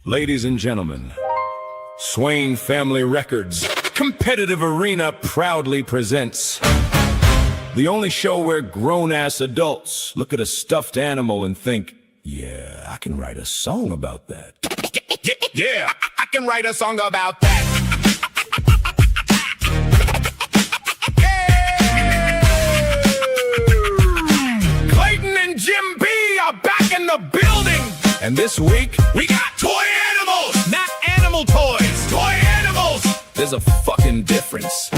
Ladies and gentlemen, Swain Family Records Competitive Arena proudly presents the only show where grown-ass adults look at a stuffed animal and think, yeah, I can write a song about that. Yeah, I can write a song about that. Hey! Clayton and Jim B are back in the building. And this week, we got toy animals, not animal toys. Toy animals. There's a fucking difference.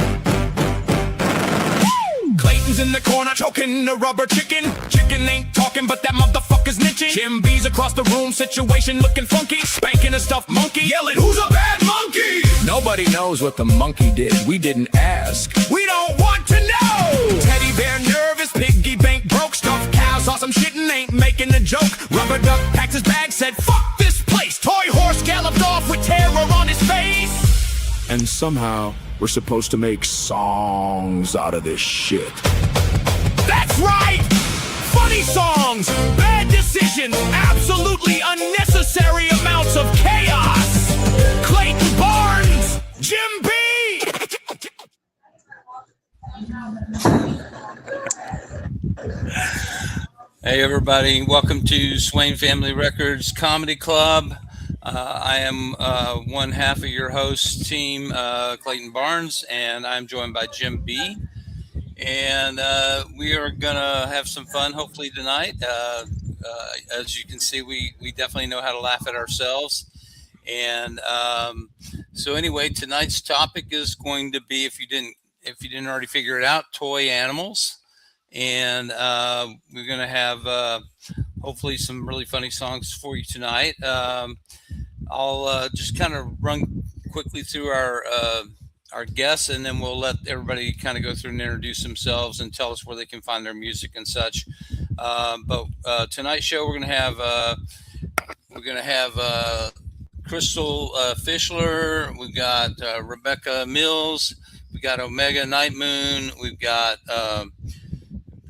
Clayton's in the corner choking the rubber chicken. Chicken ain't talking, but that motherfucker's niching. Jim B's across the room, situation looking funky. Spanking a stuffed monkey, yelling, who's a bad monkey? Nobody knows what the monkey did, we didn't ask. We don't want to know! Teddy bear nervous, piggy bank broke. Stuffed cow saw some shit and ain't making a joke. Rubber duck packed his bag, said, fuck this place. Toy horse galloped off with terror on his face. And somehow, we're supposed to make songs out of this shit. That's right! Funny songs, bad decisions, absolutely unnecessary amounts of chaos. Clayton Barnes, Jim B. Hey everybody, welcome to Swain Family Records Comedy Club. I am one half of your host team, Clayton Barnes, and I'm joined by Jim B. And we are going to have some fun, hopefully, tonight. As you can see, we definitely know how to laugh at ourselves. And so anyway, tonight's topic is going to be, if you didn't already figure it out, toy animals. And we're going to have hopefully some really funny songs for you tonight. I'll just kind of run quickly through our guests, and then we'll let everybody kind of go through and introduce themselves and tell us where they can find their music and such. But tonight's show, we're gonna have Crystal Fischler. We've got Rebecca Mills. We got Omega Night Moon. We've got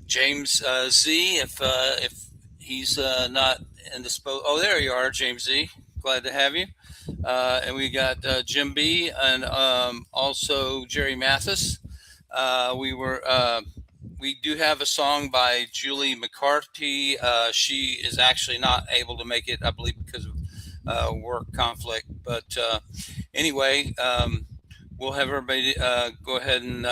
James Z. If he's not indisposed. Oh, there you are, James Z. Glad to have you. And we got Jim B. and also Jerry Mathis. We do have a song by Julie McCarthy. She is actually not able to make it, I believe, because of work conflict. But anyway, we'll have everybody go ahead and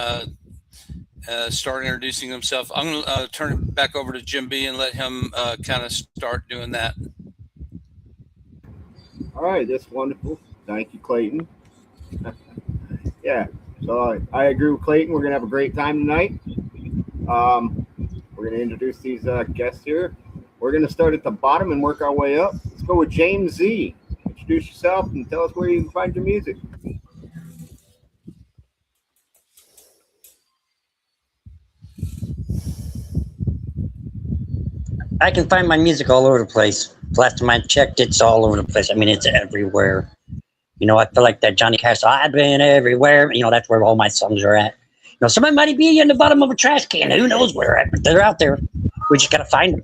start introducing themselves. I'm going to turn it back over to Jim B. and let him kind of start doing that. All right, that's wonderful. Thank you, Clayton. Yeah, so I agree with Clayton. We're going to have a great time tonight. We're going to introduce these guests here. We're going to start at the bottom and work our way up. Let's go with James Z. Introduce yourself and tell us where you can find your music. I can find my music all over the place. Last time I checked, it's all over the place. I mean, it's everywhere. You know, I feel like that Johnny Cash, I've been everywhere. You know, that's where all my songs are at. You know, somebody might be in the bottom of a trash can. Who knows where they're out there. We just got to find them.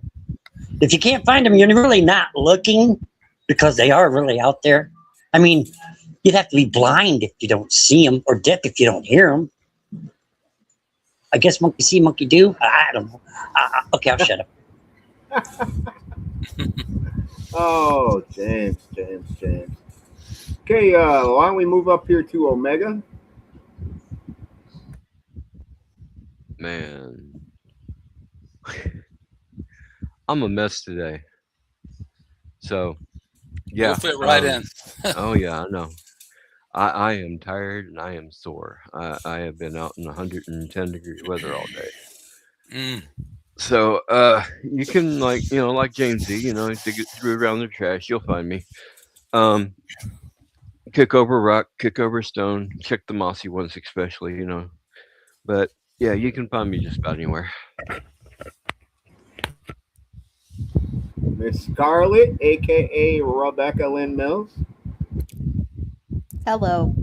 If you can't find them, you're really not looking, because they are really out there. I mean, you'd have to be blind if you don't see them, or deaf if you don't hear them. I guess monkey see, monkey do. I don't know. Okay, I'll shut up. Oh, James. Okay, why don't we move up here to Omega? Man, I'm a mess today. So, yeah. We'll fit right in. Oh, yeah, I know. I am tired and I am sore. I have been out in 110-degree weather all day. So, you can, like James Z, dig it through around the trash. You'll find me. Kick over rock, kick over stone, check the mossy ones especially, But, yeah, you can find me just about anywhere. Miss Scarlett, a.k.a. Rebecca Lynn Mills. Hello.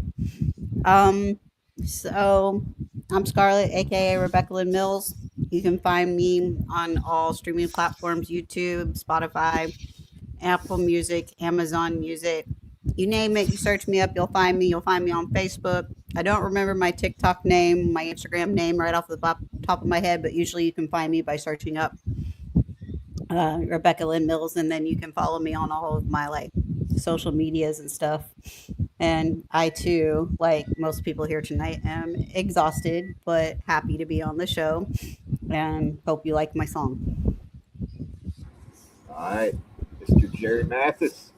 So I'm Scarlett, aka Rebecca Lynn Mills. You can find me on all streaming platforms: YouTube, Spotify, Apple Music, Amazon Music, You name it, you search me up, you'll find me. You'll find me on Facebook. I don't remember my TikTok name, my Instagram name right off the top of my head, but usually you can find me by searching up Rebecca Lynn Mills, and then you can follow me on all of my like social medias and stuff. And I too, like most people here tonight, am exhausted but happy to be on the show, and hope you like my song. All right, Mr. Jerry Mathis.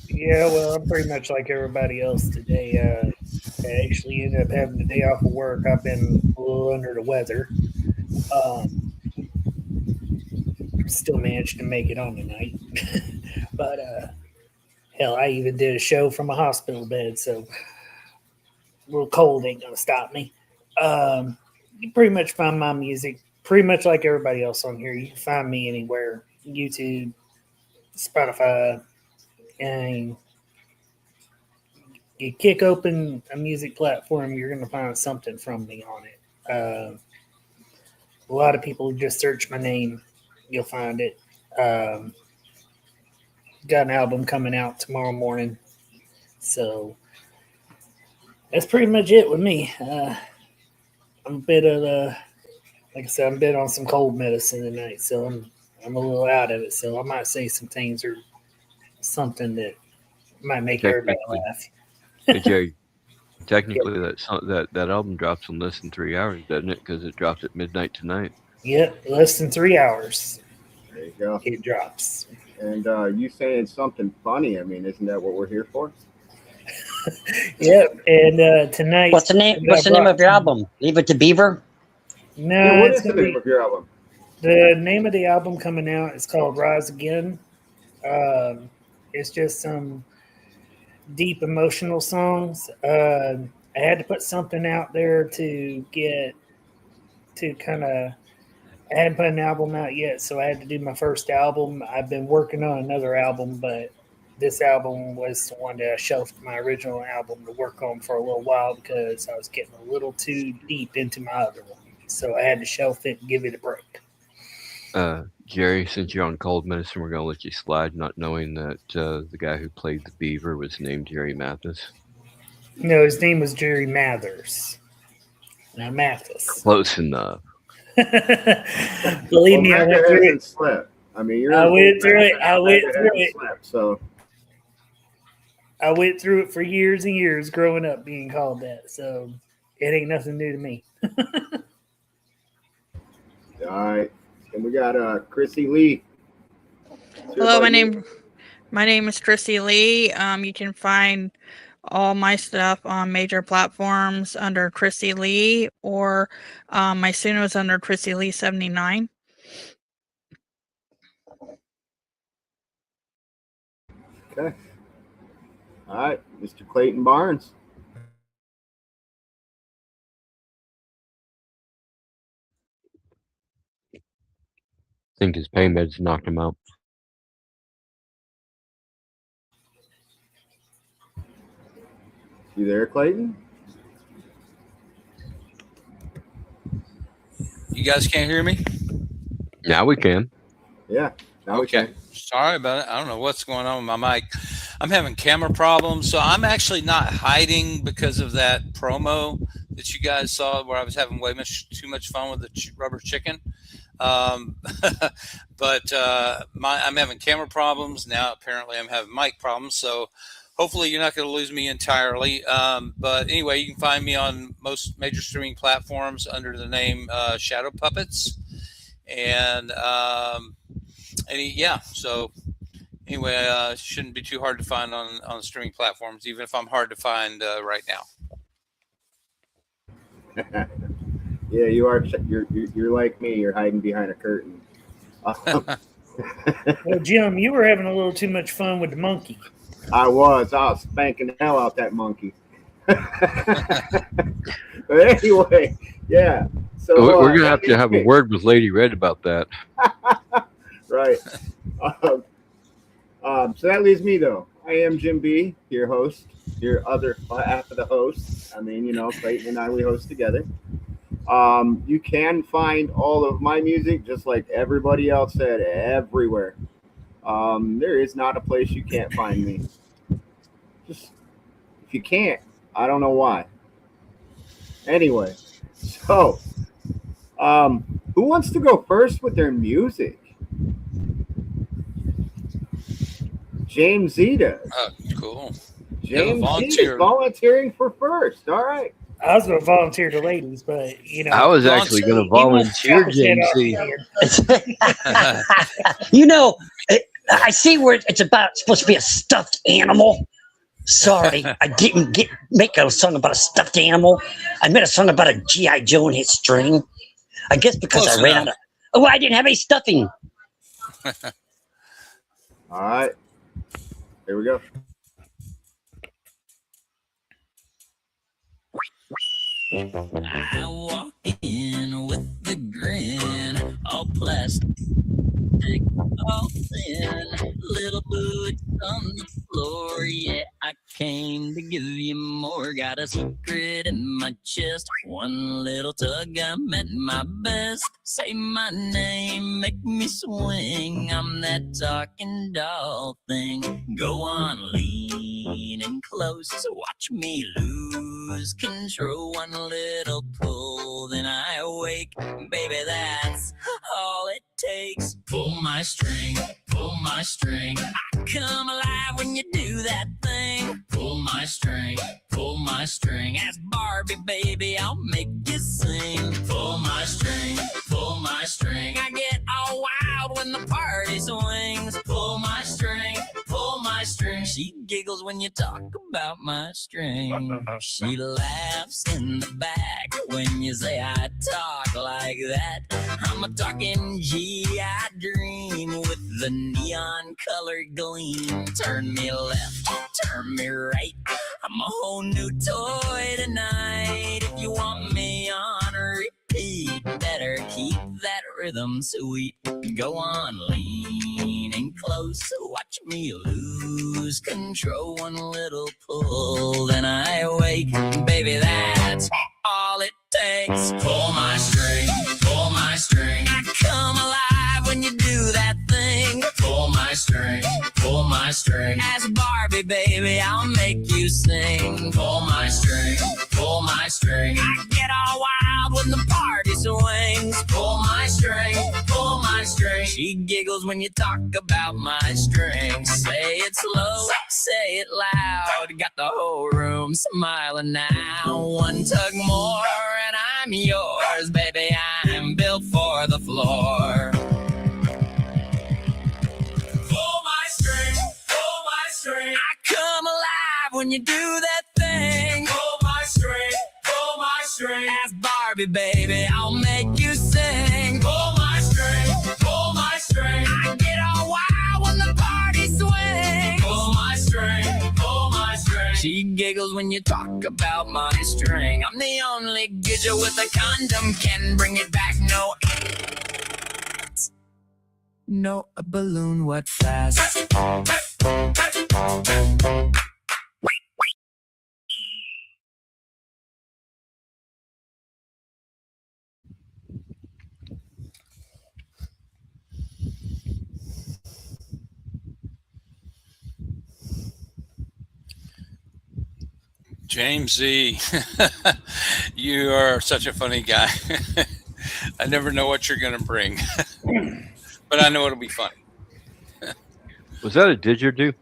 Yeah, well, I'm pretty much like everybody else today. I actually ended up having the day off of work. I've been a little under the weather. Still managed to make it on tonight. But hell, I even did a show from a hospital bed, so a little cold ain't gonna stop me. You pretty much find my music pretty much like everybody else on here. You can find me anywhere: YouTube, Spotify, and you kick open a music platform, you're gonna find something from me on it. A lot of people just search my name, you'll find it. Got an album coming out tomorrow morning, so that's pretty much it with me. I'm a bit of like I said, I'm a bit on some cold medicine tonight, so I'm a little out of it. So I might say some things or something that might make everybody laugh. Hey, Jerry, technically that album drops in less than 3 hours, doesn't it? Because it drops at midnight tonight. Yep, less than 3 hours. There you go. It drops. And you saying something funny? I mean, isn't that what we're here for? Yep. And tonight, What's the name? What's the name of your album? Leave It to Beaver. No, Yeah, what it's is the gonna name be, of your album? the name of the album coming out is called Rise Again. It's just some deep emotional songs. I had to put something out there to get to kind of. I hadn't put an album out yet, so I had to do my first album. I've been working on another album, but this album was the one that I shelved my original album to work on for a little while because I was getting a little too deep into my other one. So I had to shelf it and give it a break. Jerry, since you're on cold medicine, we're going to let you slide, not knowing that the guy who played the Beaver was named Jerry Mathis. No, his name was Jerry Mathers. Not Mathis. Close enough. Believe me, I went through it. Slept. I mean, you're. I went through it. I went through it. Slept, so I went through it for years and years growing up being called that. So it ain't nothing new to me. all right, and we got Chrissy Lee. Hello, my name is Chrissy Lee. You can find all my stuff on major platforms under Chrissy Lee, or my Suno is under Chrissy Lee 79. Okay. All right, Mr. Clayton Barnes. I think his pain meds knocked him out. You there, Clayton? You guys can't hear me? Now we can. Yeah. Now we Okay. can. Sorry about it. I don't know what's going on with my mic. I'm having camera problems, so I'm actually not hiding because of that promo that you guys saw where I was having too much fun with the rubber chicken. But I'm having camera problems now. Apparently, I'm having mic problems. So hopefully, you're not going to lose me entirely. But anyway, you can find me on most major streaming platforms under the name Shadow Puppets. And yeah, so anyway, it shouldn't be too hard to find on streaming platforms, even if I'm hard to find right now. Yeah, you are. You're like me. You're hiding behind a curtain. Well, Jim, you were having a little too much fun with the monkey. I was spanking the hell out that monkey. But anyway, yeah. So we're gonna have to have a word with Lady Red about that. Right. So that leaves me though. I am Jim B, your host, your other half of the host. I mean, you know, Clayton and I, we host together. You can find all of my music, just like everybody else said, everywhere. There is not a place you can't find me. Just if you can't, I don't know why. Anyway, so who wants to go first with their music? James Z does. Oh, cool. James Z is volunteering for first. All right. I was going to volunteer the ladies, but I was actually going to volunteer James Z. I see where it's supposed to be a stuffed animal. Sorry, I didn't make a song about a stuffed animal. I made a song about a G.I. Joe and his string. I guess because I ran out of. Oh, I didn't have any stuffing. All right. Here we go. I walk in with the grin, all plastic, all thin, little boots on the floor. Yeah, I came to give you more. Got a secret in my chest, one little tug. I'm at my best. Say my name, make me swing. I'm that talking doll thing. Go on, leaning close, watch me lose control. One little pull, then I awake. Baby, that's all it takes. Pull my string, pull my string. I come alive when you do that thing. Pull my string, pull my string. As Barbie, baby, I'll make you sing. Pull my string, pull my string. I get all wild when the party swings. Pull my string, pull my string. She giggles when you talk about my string. She laughs in the back when you say I talk like that. I'm a talking G.I. dream with the neon colored gleam. Turn me left, turn me right. I'm a whole new toy tonight. If you want me on repeat, better keep that rhythm sweet. Go on, leaning close, watch me lose control. One little pull, then I wake. Baby, that's all it takes. Pull my string, pull my string. I come alive when you do that thing. Pull my string, pull my string. As Barbie, baby, I'll make you sing. Pull my string, pull my string. I get all wild when the party swings. Pull my string, pull my string. She giggles when you talk about my string. Say it slow, say it loud. Got the whole room smiling now. One tug more and I'm yours, baby. I'm built for the floor. Pull my string, pull my string. I come alive when you do that thing. Pull my string, pull my string. As Barbie, baby, I'll make you sing. Pull my string, pull my string. I get all wild when the party swings. Pull my string, pull my string. She giggles when you talk about my string. I'm the only gidget with a condom, can bring it back. No, a balloon, what fast? James Z, you are such a funny guy. I never know what you're going to bring, but I know it'll be funny. Was that a didgeridoo?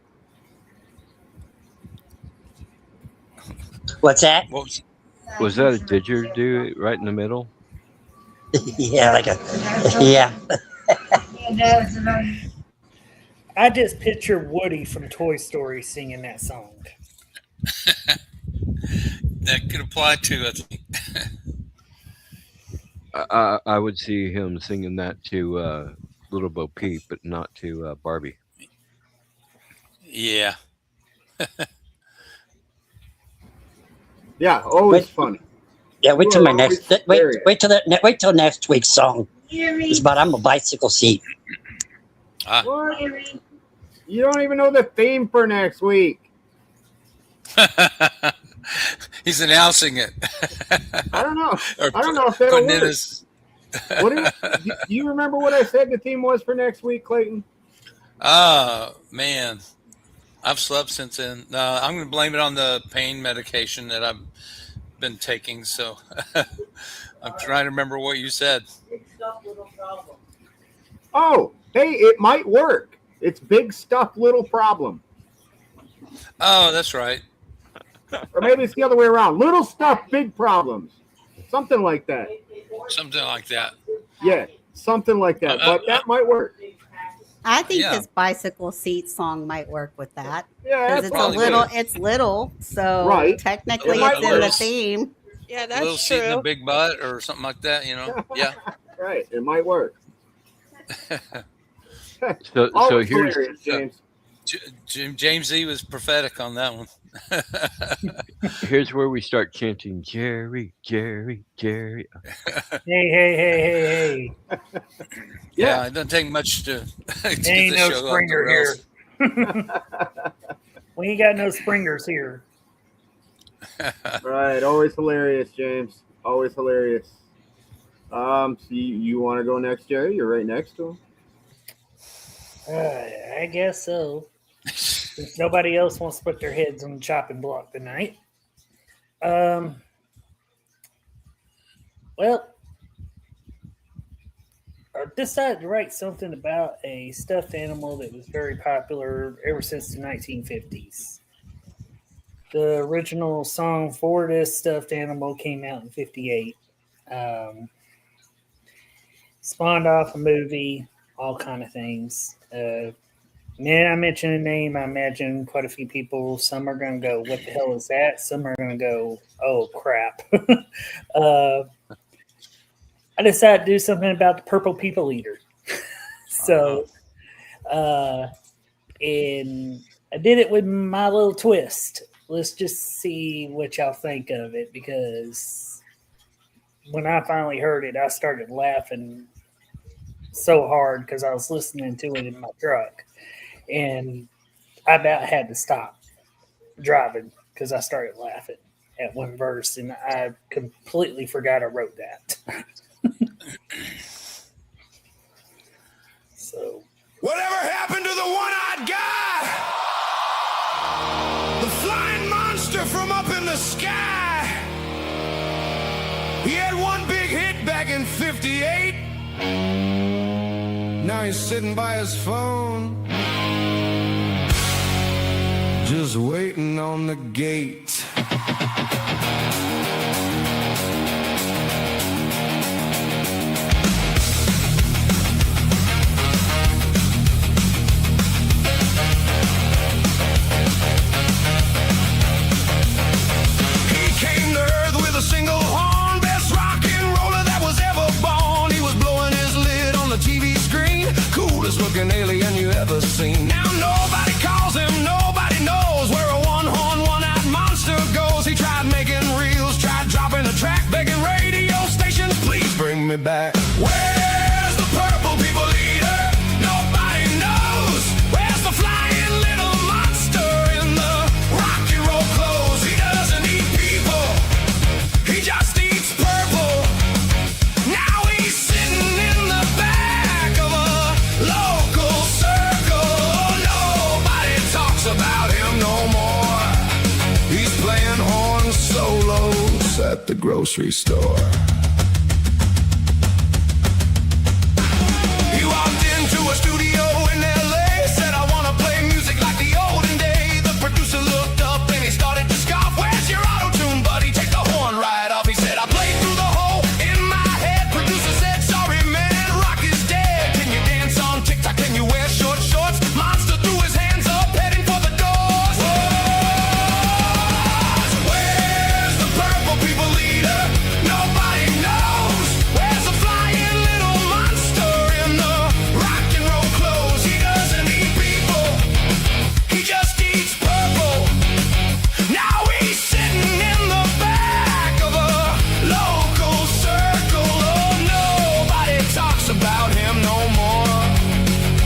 What's that? Was that a didgeridoo right in the middle? Yeah, yeah. I just picture Woody from Toy Story singing that song. That could apply to, I think. I would see him singing that to Little Bo Peep, but not to Barbie. Yeah. Yeah, always funny. Yeah, wait till my next. Wait till next week's song. It's about I'm a bicycle seat. What? You don't even know the theme for next week. He's announcing it. I don't know. I don't know if that'll work. Do you remember what I said the theme was for next week, Clayton? Man, I've slept since then. I'm going to blame it on the pain medication that I've been taking. So I'm trying to remember what you said. Oh, hey, it might work. It's big stuff, little problem. Oh, that's right. Or maybe it's the other way around. Little stuff, big problems. Something like that. Something like that. Yeah, something like that. But that might work. I think Yeah. his bicycle seat song might work with that. Yeah, Because it's a probably little, would. it's little, so Right. technically It might it's in the work. theme. Yeah, A little seat in the big butt or something like that, you know? Yeah. right. It might work. So Always here's hilarious, James. James Z was prophetic on that one. here's where we start chanting Jerry, Jerry, Jerry. Hey. Yeah, it doesn't take much to get Ain't the no show off the Springer here. rails. We ain't got no Springers here. Right. Always hilarious, James. Always hilarious. So you want to go next, Jerry? You're right next to him. I guess so. Since nobody else wants to put their heads on the chopping block tonight. Well, I decided to write something about a stuffed animal that was very popular ever since the 1950s. The original song for this stuffed animal came out in 58. Spawned off a movie, all kind of things. Man, I mention a name, I imagine quite a few people, some are going to go, what the hell is that? Some are going to go, oh, crap. I decided to do something about the purple people eater. So, and I did it with my little twist. Let's just see what y'all think of it, because when I finally heard it, I started laughing so hard because I was listening to it in my truck. And I about had to stop driving because I started laughing at one verse, and I completely forgot I wrote that. So, Whatever happened to the one-eyed guy? The flying monster from up in the sky. He had one big hit back in 58. Now he's sitting by his phone, just waiting on the gate. He came to earth with a single horn, best rock and roller that was ever born. He was blowing his lid on the TV screen, coolest looking alien you ever seen. Now nobody calls him, nobody knows where a one-horn, one-eyed monster goes. He tried making reels, tried dropping a track, begging radio stations, please bring me back. Where's the purple people eater? Nobody knows. Where's the flying little monster in the rock and roll clothes? He doesn't eat people, he just eats purple. Now he's sitting in the back of a local circle. Nobody talks about him no more. He's playing horn solos at the grocery store. He walked into a studio in LA, said, I want to play music like the olden day. The producer looked up and he started to scoff. Where's your auto-tune, buddy? Take the horn right off. He said, I played through the hole in my head. Producer said, sorry man, rock is dead. Can you dance on TikTok? Can you wear short shorts? Monster threw his hands up, heading for the doors. Where's the purple people leader? Nobody knows. Where's the flying little monster in the rock and roll clothes? He doesn't eat people, he just eats purple. Now he's sitting in the back of a local circle. Oh, nobody talks about him no more.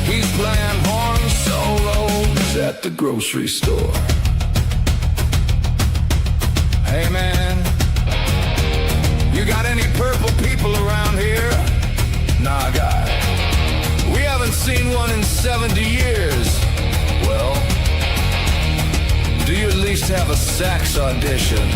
He's playing horn solos at the grocery store. Hey man, you got any purple people around here? Nah, guy. We have haven't seen one in 70 years. Well, do you at least have a sax audition?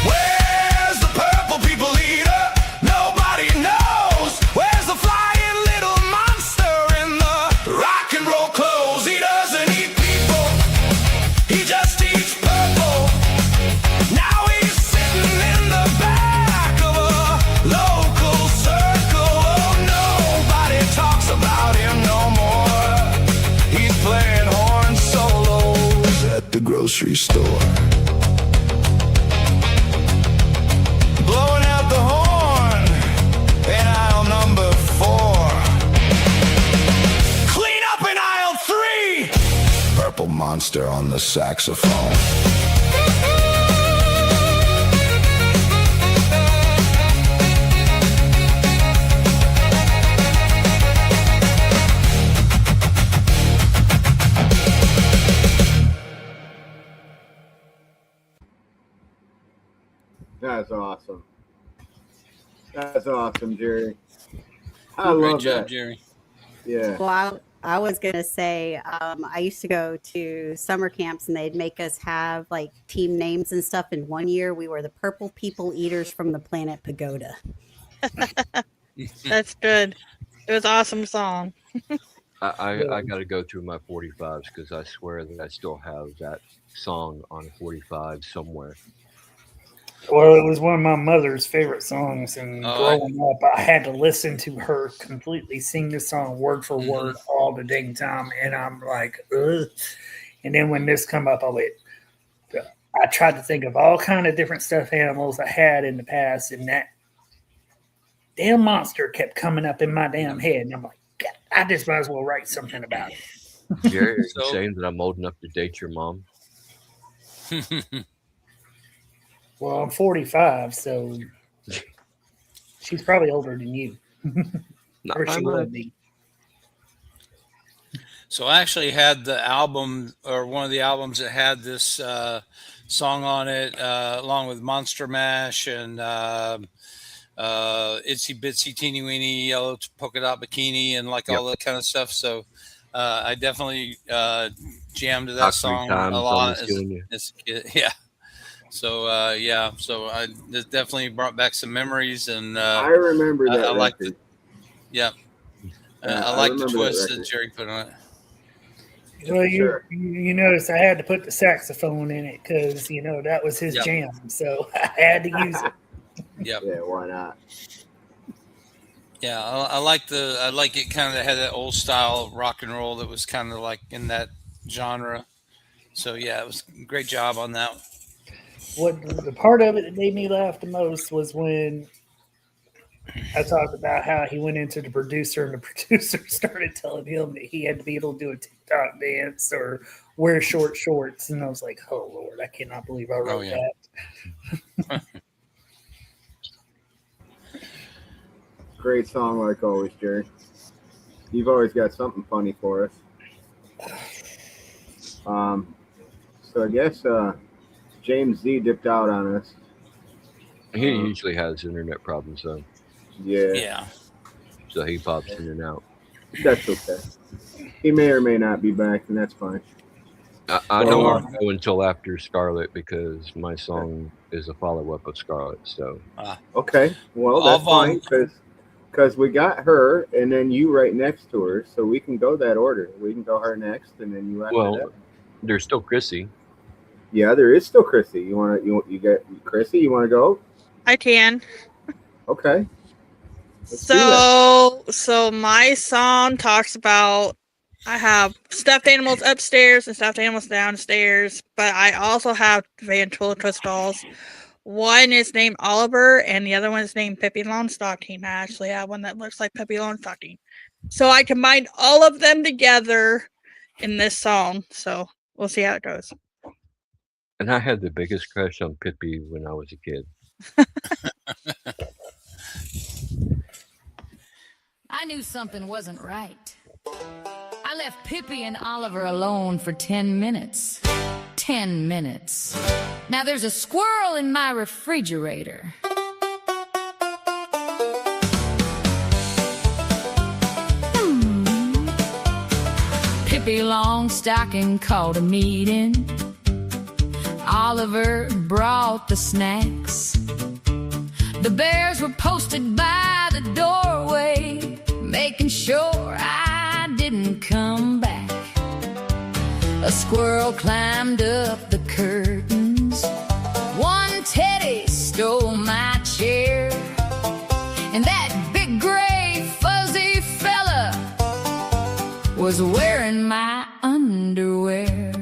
Where's the purple people eater? Nobody knows. Where's the flying little monster in the rock and roll clothes? He doesn't eat people, he just eats purple. Now he's sitting in the back of a local circle. Oh, nobody talks about him no more. He's playing horn solos at the grocery store. Blowing out the horn in aisle number 4. Clean up in aisle 3. Purple monster on the saxophone. That's awesome. That's awesome, Jerry. I Great love job, that. Jerry. Yeah. Well, I was gonna say, I used to go to summer camps, and they'd make us have like team names and stuff. And one year, we were the Purple People Eaters from the planet Pagoda. That's good. It was an awesome song. I got to go through my 45s because I swear that I still have that song on a 45 somewhere. Well, it was one of my mother's favorite songs, and Oh, growing up, I had to listen to her completely sing the song word for word all the dang time, and I'm like, ugh. And then when this come up, I tried to think of all kind of different stuffed animals I had in the past, and that damn monster kept coming up in my damn head, and I'm like, God, I just might as well write something about it. Jerry, are you So- saying that I'm old enough to date your mom? Well, I'm 45, so she's probably older than you. Not Or by she much. would be. So I actually had the album, or one of the albums that had this song on it, along with Monster Mash and Itsy Bitsy Teeny Weeny Yellow Polka Dot Bikini and like all that kind of stuff. So I definitely jammed to that Concrete song Times a on lot the as ceiling. a kid. Yeah. So yeah, so this definitely brought back some memories, and I remember that I like record. yeah, Yeah, I I like the remember that twist that record. Jerry put on it. Well, Sure. you notice I had to put the saxophone in it because that was his Yep. jam, so I had to use it. Yep. Yeah, why not? Yeah, I like it kind of had that old style rock and roll that was kind of like in that genre. So yeah, it was a great job on that. What the part of it that made me laugh the most was when I talked about how he went into the producer, and the producer started telling him that he had to be able to do a TikTok dance or wear short shorts, and I was like, "Oh Lord, I cannot believe I wrote yeah. that." Great song, like always, Jerry. You've always got something funny for us. So I guess James Z dipped out on us. He usually has internet problems, though, Yeah, Yeah. so he pops in and out. that's okay. He may or may not be back, and that's fine. I don't want to go until after Scarlet because my song is a follow-up of Scarlet. So Okay, well, that's fine because we got her, and then you right next to her, so we can go that order. We can go her next, and then you after that. there's still Chrissy. Yeah, there is still Chrissy. You get Chrissy? You want to go? I can. Okay. Let's do that. So my song talks about I have stuffed animals upstairs and stuffed animals downstairs, but I also have ventriloquist dolls. One is named Oliver, and the other one is named Pippi Longstocking. I actually have one that looks like Pippi Longstocking. So I combined all of them together in this song. So we'll see how it goes. And I had the biggest crush on Pippi when I was a kid. I knew something wasn't right. I left Pippi and Oliver alone for 10 minutes. 10 minutes. Now there's a squirrel in my refrigerator. Pippi Longstocking called a meeting. Oliver brought the snacks. The bears were posted by the doorway, making sure I didn't come back. A squirrel climbed up the curtains. One teddy stole my chair. And that big gray fuzzy fella was wearing my underwear.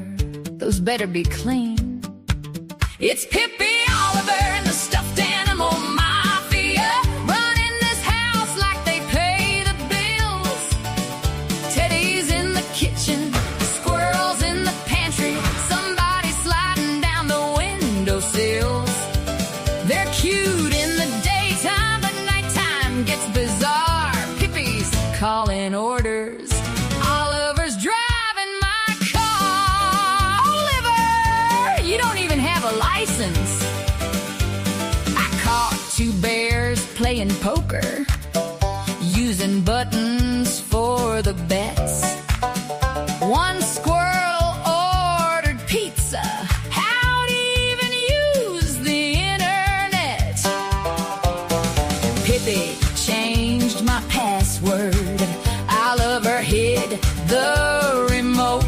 Those better be clean. It's Pippi, Oliver, and the stuffed animal mafia, running this house like they pay the bills. Teddy's in the kitchen, squirrels in the pantry, somebody sliding down the windowsills. They're cute in the daytime, but nighttime gets bizarre. Pippi's calling orders. Oliver's driving my car. Oliver, you don't even have a license. I caught two bears playing poker, using buttons for the bets. One squirrel ordered pizza. How'd he even use the internet? Pippi changed my password. Oliver hid the remote.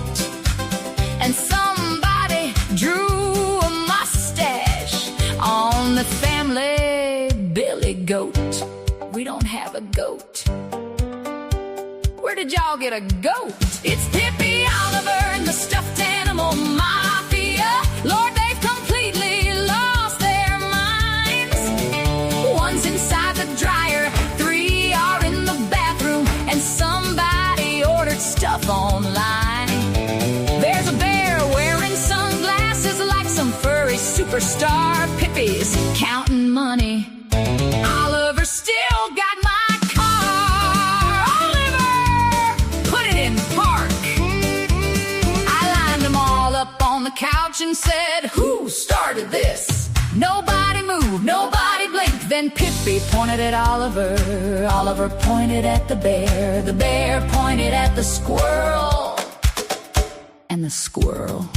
And somebody drew a mustache on the family billy goat. We don't have a goat. Where did y'all get a goat? It's Pippi, Oliver, and the stuffed animal mafia. Lord, they've completely lost their minds. One's inside the dryer, 3 are in the bathroom, and somebody ordered stuff online. There's a bear wearing sunglasses like some furry superstar. Pippi's counting money. Oliver still got my car. Oliver, put it in park. I lined them all up on the couch and said, who started this? Nobody moved, nobody blinked. Then Pippi pointed at Oliver. Oliver pointed at the bear. The bear pointed at the squirrel. And the squirrel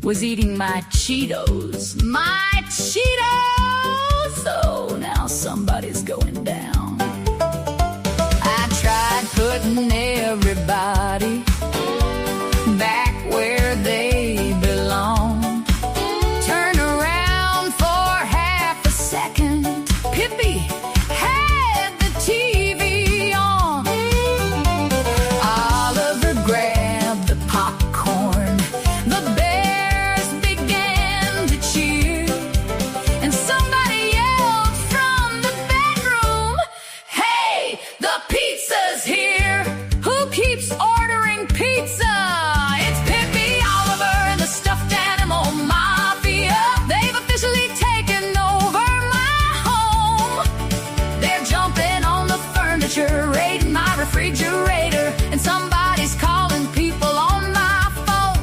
was eating my Cheetos. My Cheetos! So now somebody's going down. I tried putting everybody back where they belong. Turn around for half a second. Pippi had the TV on. Oliver grabbed the popcorn. The bears began to cheer. And somebody yelled from the bedroom, hey, the pizza's here. Who keeps ordering pizza? It's Pippi, Oliver, and the stuffed animal mafia. They've officially taken over my home. They're jumping on the furniture, raiding my refrigerator, and somebody's calling people on my phone.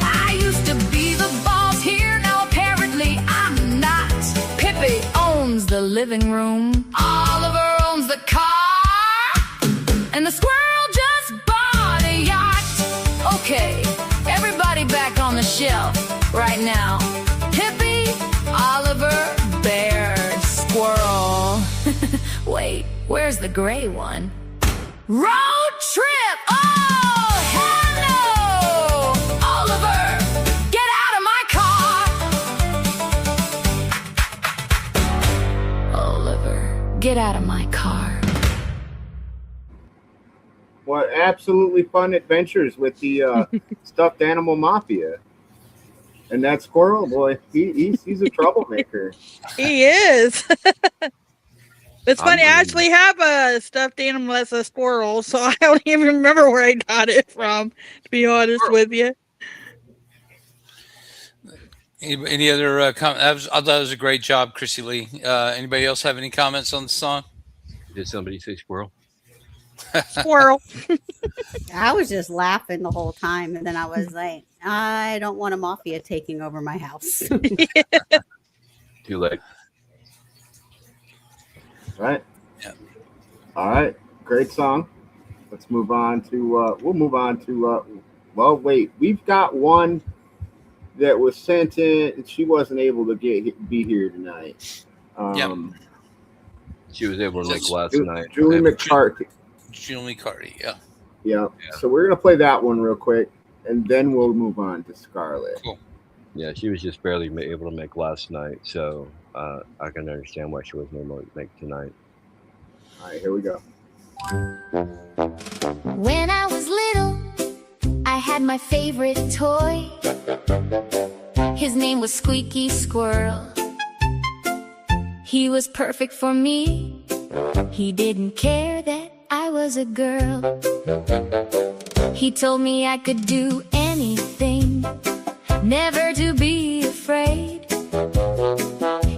I used to be the boss here, now apparently I'm not. Pippi owns the living room. Oliver owns the car. And the squirrel just bought a yacht. Okay, everybody back on the shelf right now. Pippi, Oliver, bear, squirrel. Wait, where's the gray one? Road trip! Oh, hello! Oliver, get out of my car! Oliver, get out of my car. What absolutely fun adventures with the stuffed animal mafia. And that squirrel boy, he's a troublemaker. He is. It's funny. I I'm- actually have a stuffed animal that's a squirrel, so I don't even remember where I got it from, to be honest with you. Any other comments? I thought it was a great job, Chrissy Lee. Anybody else have any comments on the song? Did somebody say squirrel? Squirrel. I was just laughing the whole time, and then I was like, I don't want a mafia taking over my house. Too late. Right. Yeah. All right. Great song. Let's move on to. We'll move on to. Well, wait. We've got one that was sent in, and she wasn't able to be here tonight. She was able to make last night. Julie McCarthy. Julie McCarthy. Yeah. Yeah. So we're gonna play that one real quick, and then we'll move on to Scarlett. Cool. Yeah, she was just barely able to make last night, so I can understand why she wasn't able to make tonight. All right, here we go. When I was little, I had my favorite toy. His name was Squeaky Squirrel. He was perfect for me. He didn't care that I was a girl. He told me I could do anything, never to be afraid.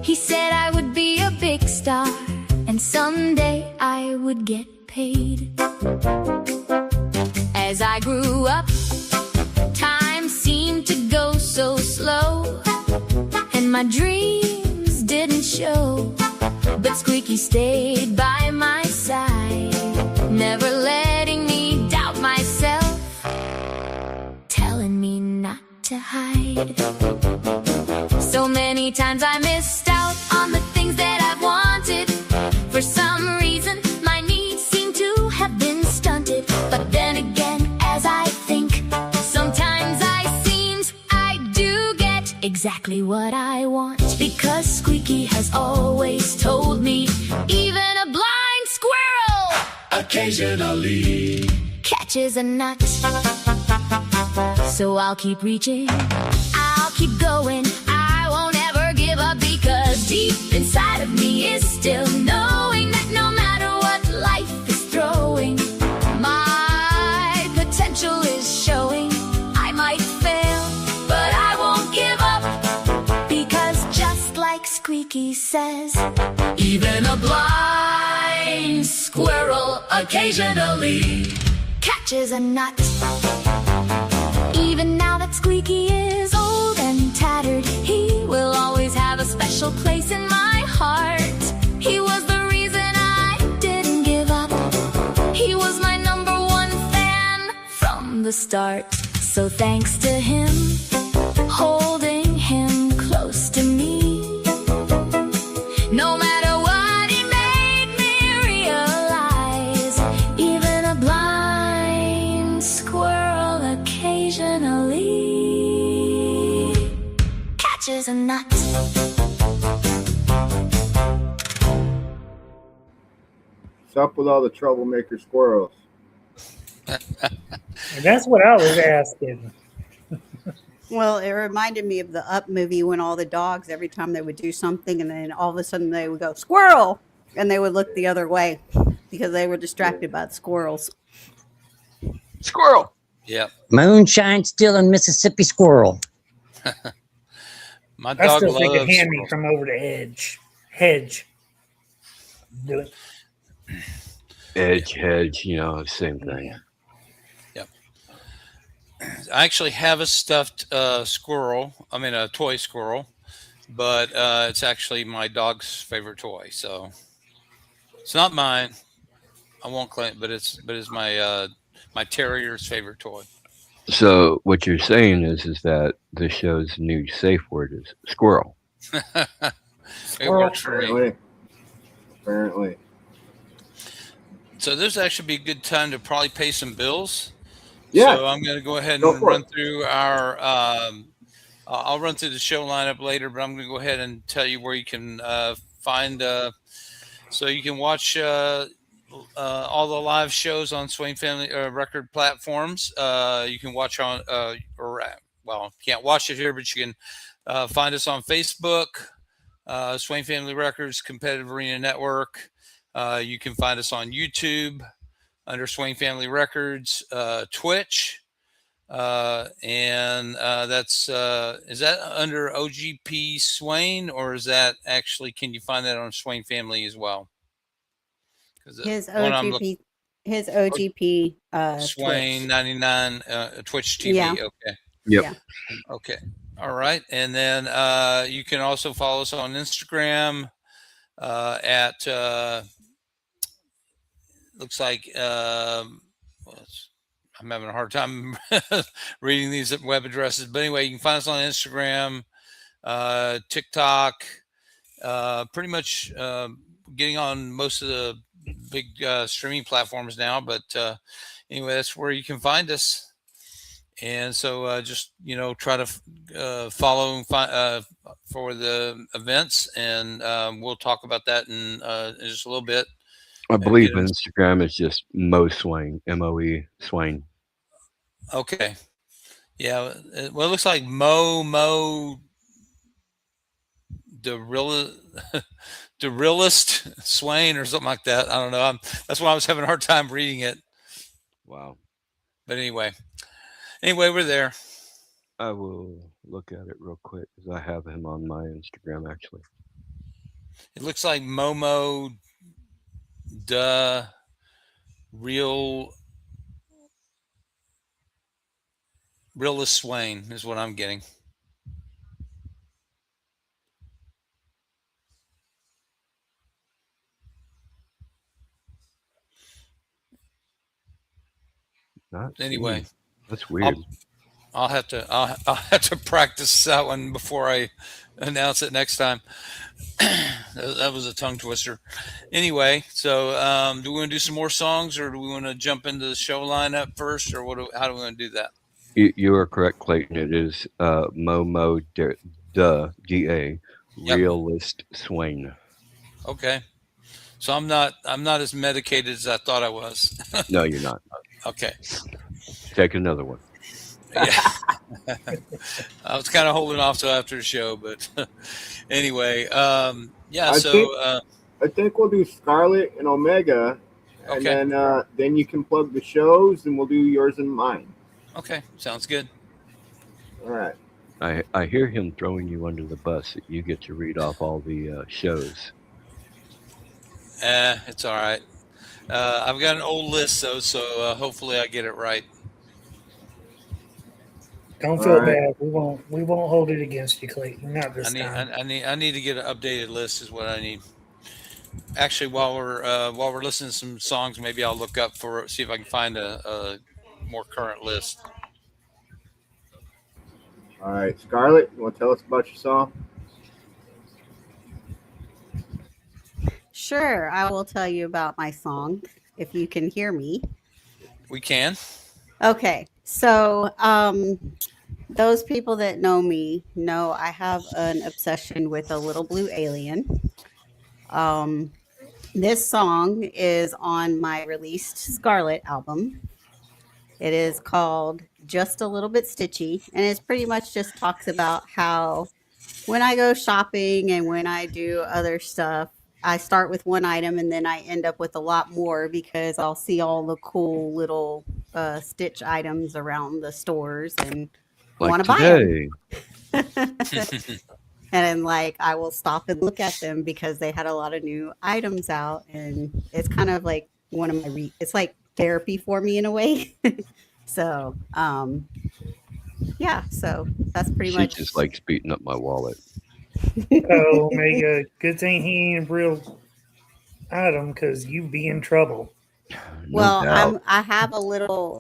He said I would be a big star, and someday I would get paid. As I grew up, time seemed to go so slow, and my dreams didn't show. But Squeaky stayed by my side, never letting me doubt myself, telling me not to hide. So many times I missed out on the things that I wanted. For some reason, my needs seem to have been stunted. But then again, as I think, sometimes I do get exactly what I want. Because Squeaky has always told me, even a blind squirrel occasionally catches a nut. So I'll keep reaching, I'll keep going, I won't ever give up. Because deep inside of me is still knowing that no matter what life is throwing, my potential is showing. I might fail, but I won't give up. Because just like Squeaky says, even a blind squirrel occasionally catches a nut. Even now that Squeaky is old and tattered, he will always have a special place in my heart. He was the reason I didn't give up. He was my #1 fan from the start. So thanks to him, holding him close to me, no matter what, he made me realize, even a blind squirrel occasionally catches a nut. What's up with all the troublemaker squirrels? And that's what I was asking. Well, it reminded me of the Up movie when all the dogs, every time they would do something, and then all of a sudden they would go, squirrel! And they would look the other way because they were distracted by the squirrels. Squirrel! Yep. Moonshine stealing Mississippi squirrel. My I dog still think of loves Handy squirrels. from over the hedge. Do it. Edge, hedge, same thing. Yep. I actually have a stuffed squirrel. I mean, a toy squirrel, but it's actually my dog's favorite toy. So it's not mine. I won't claim it, but it's my my terrier's favorite toy. So what you're saying is that the show's new safe word is squirrel. It works for me. Apparently. So this actually be a good time to probably pay some bills. Yeah. So I'm going to go ahead Go and for run it. through our. I'll run through the show lineup later, but I'm going to go ahead and tell you where you can find. So you can watch all the live shows on Swain Family Record platforms. You can watch on, you can't watch it here, but you can find us on Facebook, Swain Family Records Competitive Arena Network. You can find us on YouTube under Swain Family Records, Twitch, and that's is that under OGP Swain, or is that actually, can you find that on Swain Family as well? Because the His one I'm looking, OGP, his OGP Swain Twitch. 99 Twitch Yeah, TV. Okay. Yep. yeah. Okay. All right. And then you can also follow us on Instagram at looks like I'm having a hard time reading these web addresses, but anyway, you can find us on Instagram, TikTok, pretty much getting on most of the big streaming platforms now. But anyway, that's where you can find us. And so just, try to follow for the events, and we'll talk about that in just a little bit. I believe Instagram is just Mo Swain, MOE Swain. Okay. Yeah. Well, it looks like Mo the realist Swain or something like that. I don't know. That's why I was having a hard time reading it. Wow. But anyway, we're there. I will look at it real quick because I have him on my Instagram actually. It looks like Momo the realist Swain is what I'm getting. Anyway, that's weird. I'll have to practice that one before I announce it next time. That was a tongue twister. Anyway, so do we want to do some more songs, or do we want to jump into the show lineup first, or how do we want to do that? You are correct, Clayton. It is Momo DA realist Swain. Okay, so I'm not as medicated as I thought I was. No, you're not. Okay, take another one. Yeah, I was kind of holding off till after the show, but anyway, yeah. I think we'll do Scarlet and Omega, and then you can plug the shows, and we'll do yours and mine. Okay, sounds good. All right. I hear him throwing you under the bus that you get to read off all the shows. It's all right. I've got an old list though, so hopefully I get it right. Don't feel bad. We won't hold it against you, Clayton. Not this time. I need to get an updated list is what I need. Actually, while we're listening to some songs, maybe I'll look up see if I can find a more current list. All right, Scarlett, you want to tell us about your song? Sure, I will tell you about my song if you can hear me. We can. Okay, so those people that know me know I have an obsession with a little blue alien. This song is on my released Scarlet album. It is called Just a Little Bit Stitchy, and it pretty much just talks about how when I go shopping and when I do other stuff, I start with one item and then I end up with a lot more because I'll see all the cool little stitch items around the stores and want to buy them. And then I will stop and look at them because they had a lot of new items out, and it's kind of like one of my it's like therapy for me in a way. So yeah, so that's pretty much. She just likes beating up my wallet. Oh, Omega, good thing he ain't a real item because you'd be in trouble. Well, I have a little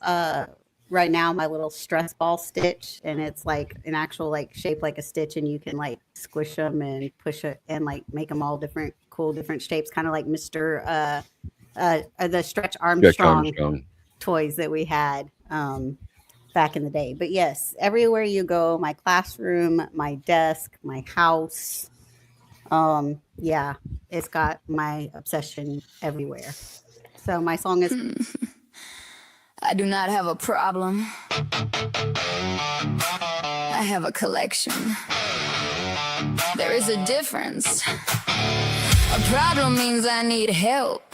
right now, my little stress ball stitch, and it's like an actual shape like a stitch, and you can squish them and push it and make them all different shapes, kind of like Mr. The Stretch Armstrong toys that we had back in the day. But yes, everywhere you go, my classroom, my desk, my house, yeah, it's got my obsession everywhere. So my song is I do not have a problem. I have a collection. There is a difference. A problem means I need help.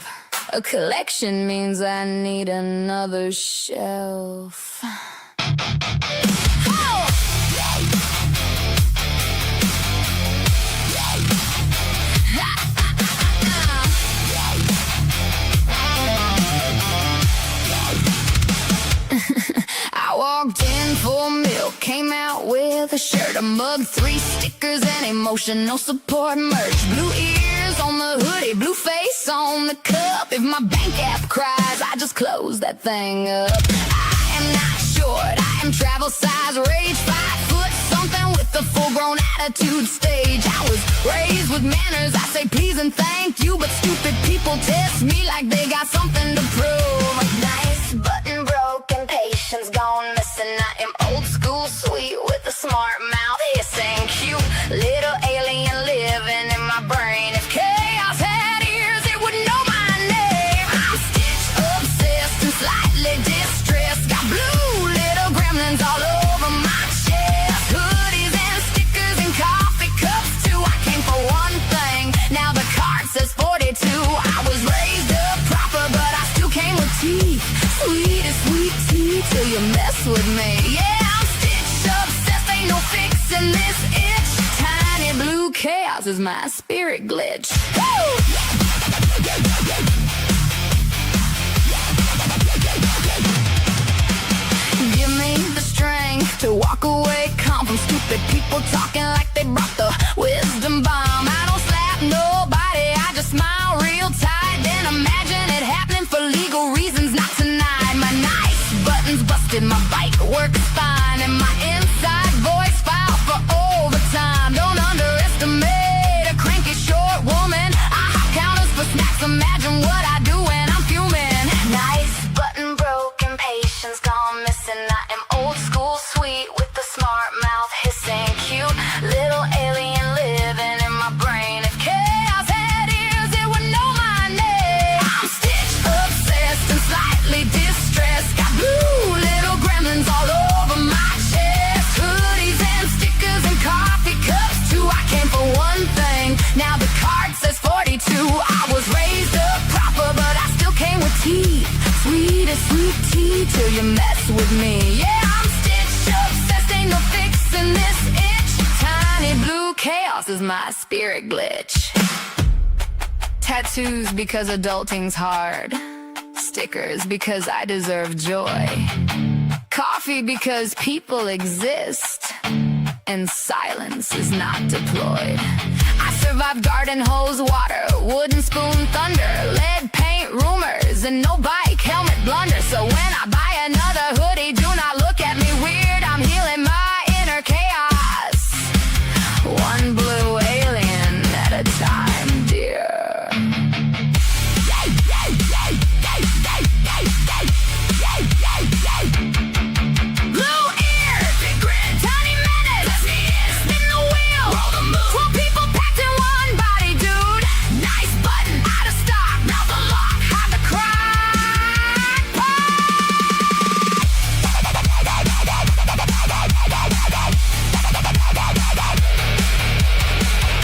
A collection means I need another shelf. leather shirt, a mug, 3 stickers, and emotional support merch. Blue ears on the hoodie, blue face on the cup. If my bank app cries, I just close that thing up. I am not short, I am travel size, rage, 5 foot something with a full-grown attitude stage. I was raised with manners, I say please and thank you, but stupid people test me like they got something to prove. Nice button broken, patience gone missing. I am old school sweet with a smart mouth hissing. Cute little alien living in my brain. If chaos had ears, it would know my name. I'm stitch obsessed and slightly distressed. Got blue little gremlins all over my chest. Hoodies and stickers and coffee cups too. I came for one thing, now the card says 42. I was raised up proper, but I still came with teeth. Sweet as sweet tea till you mess with me. Yeah, I'm stitch obsessed, ain't no fixing this itch. Tiny blue chaos is my spirit glitch. Woo! Give me the strength to walk away calm from stupid people talking like they brought the wisdom bomb. I don't slap nobody, I just smile real tight, then imagine it happening for legal reasons. Not tonight. My nice buttons busted, my bike works fine, and my inside voice filed for overtime. Don't underestimate a cranky short woman. I hop counters for snacks, imagine what I do when I'm fuming. Nice button broken, patience gone missing. I am old school sweet with the smart mouth hissing. Cute little alien living in my brain. If chaos had ears, it would know my name. I'm stitch obsessed and slightly distressed. Got blue little gremlins all over my chest. Hoodies and stickers and coffee cups too. I came for one thing, now the card says 42. I was raised up proper, but I still came with teeth. Sweet as sweet tea till you mess with me. Yeah, I'm stitch obsessed, ain't no fixing this itch. Tiny blue chaos is my spirit glitch. Tattoos because adulting's hard. Stickers because I deserve joy. Coffee because people exist. And silence is not deployed. I survived garden hose, water, wooden spoon, thunder, lead paint, rumors, and no bike helmet blunder. So when I buy another hoodie, do not look at me weird. I'm healing my inner chaos, one blue alien at a time, dear. Blue ears, big grin, tiny menace. Let me in, spin the wheel, roll the move. 12 people packed in one body, dude. Nice button, out of stock, mouth unlock, hide the crack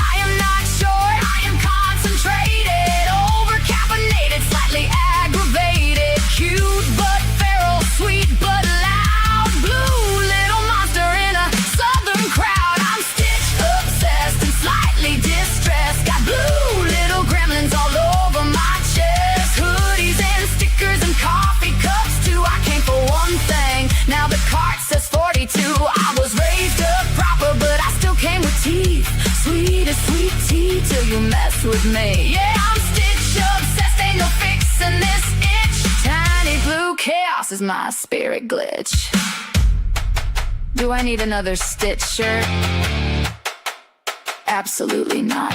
I am not short, I am concentrated, over-caffeinated, slightly aggravated, cute but feral, sweet but loud, blue little monster in a southern crowd. I'm stitch obsessed and slightly distressed. Got blue little gremlins all over my chest. Hoodies and stickers and coffee cups too. I came for one thing, now the card says 42. I was raised up proper, but I still came with teeth. Sweet as sweet tea till you mess with me. Yeah, I'm stitch obsessed, ain't no fixing this itch. Tiny blue chaos is my spirit glitch. Do I need another Stitch shirt? Absolutely not.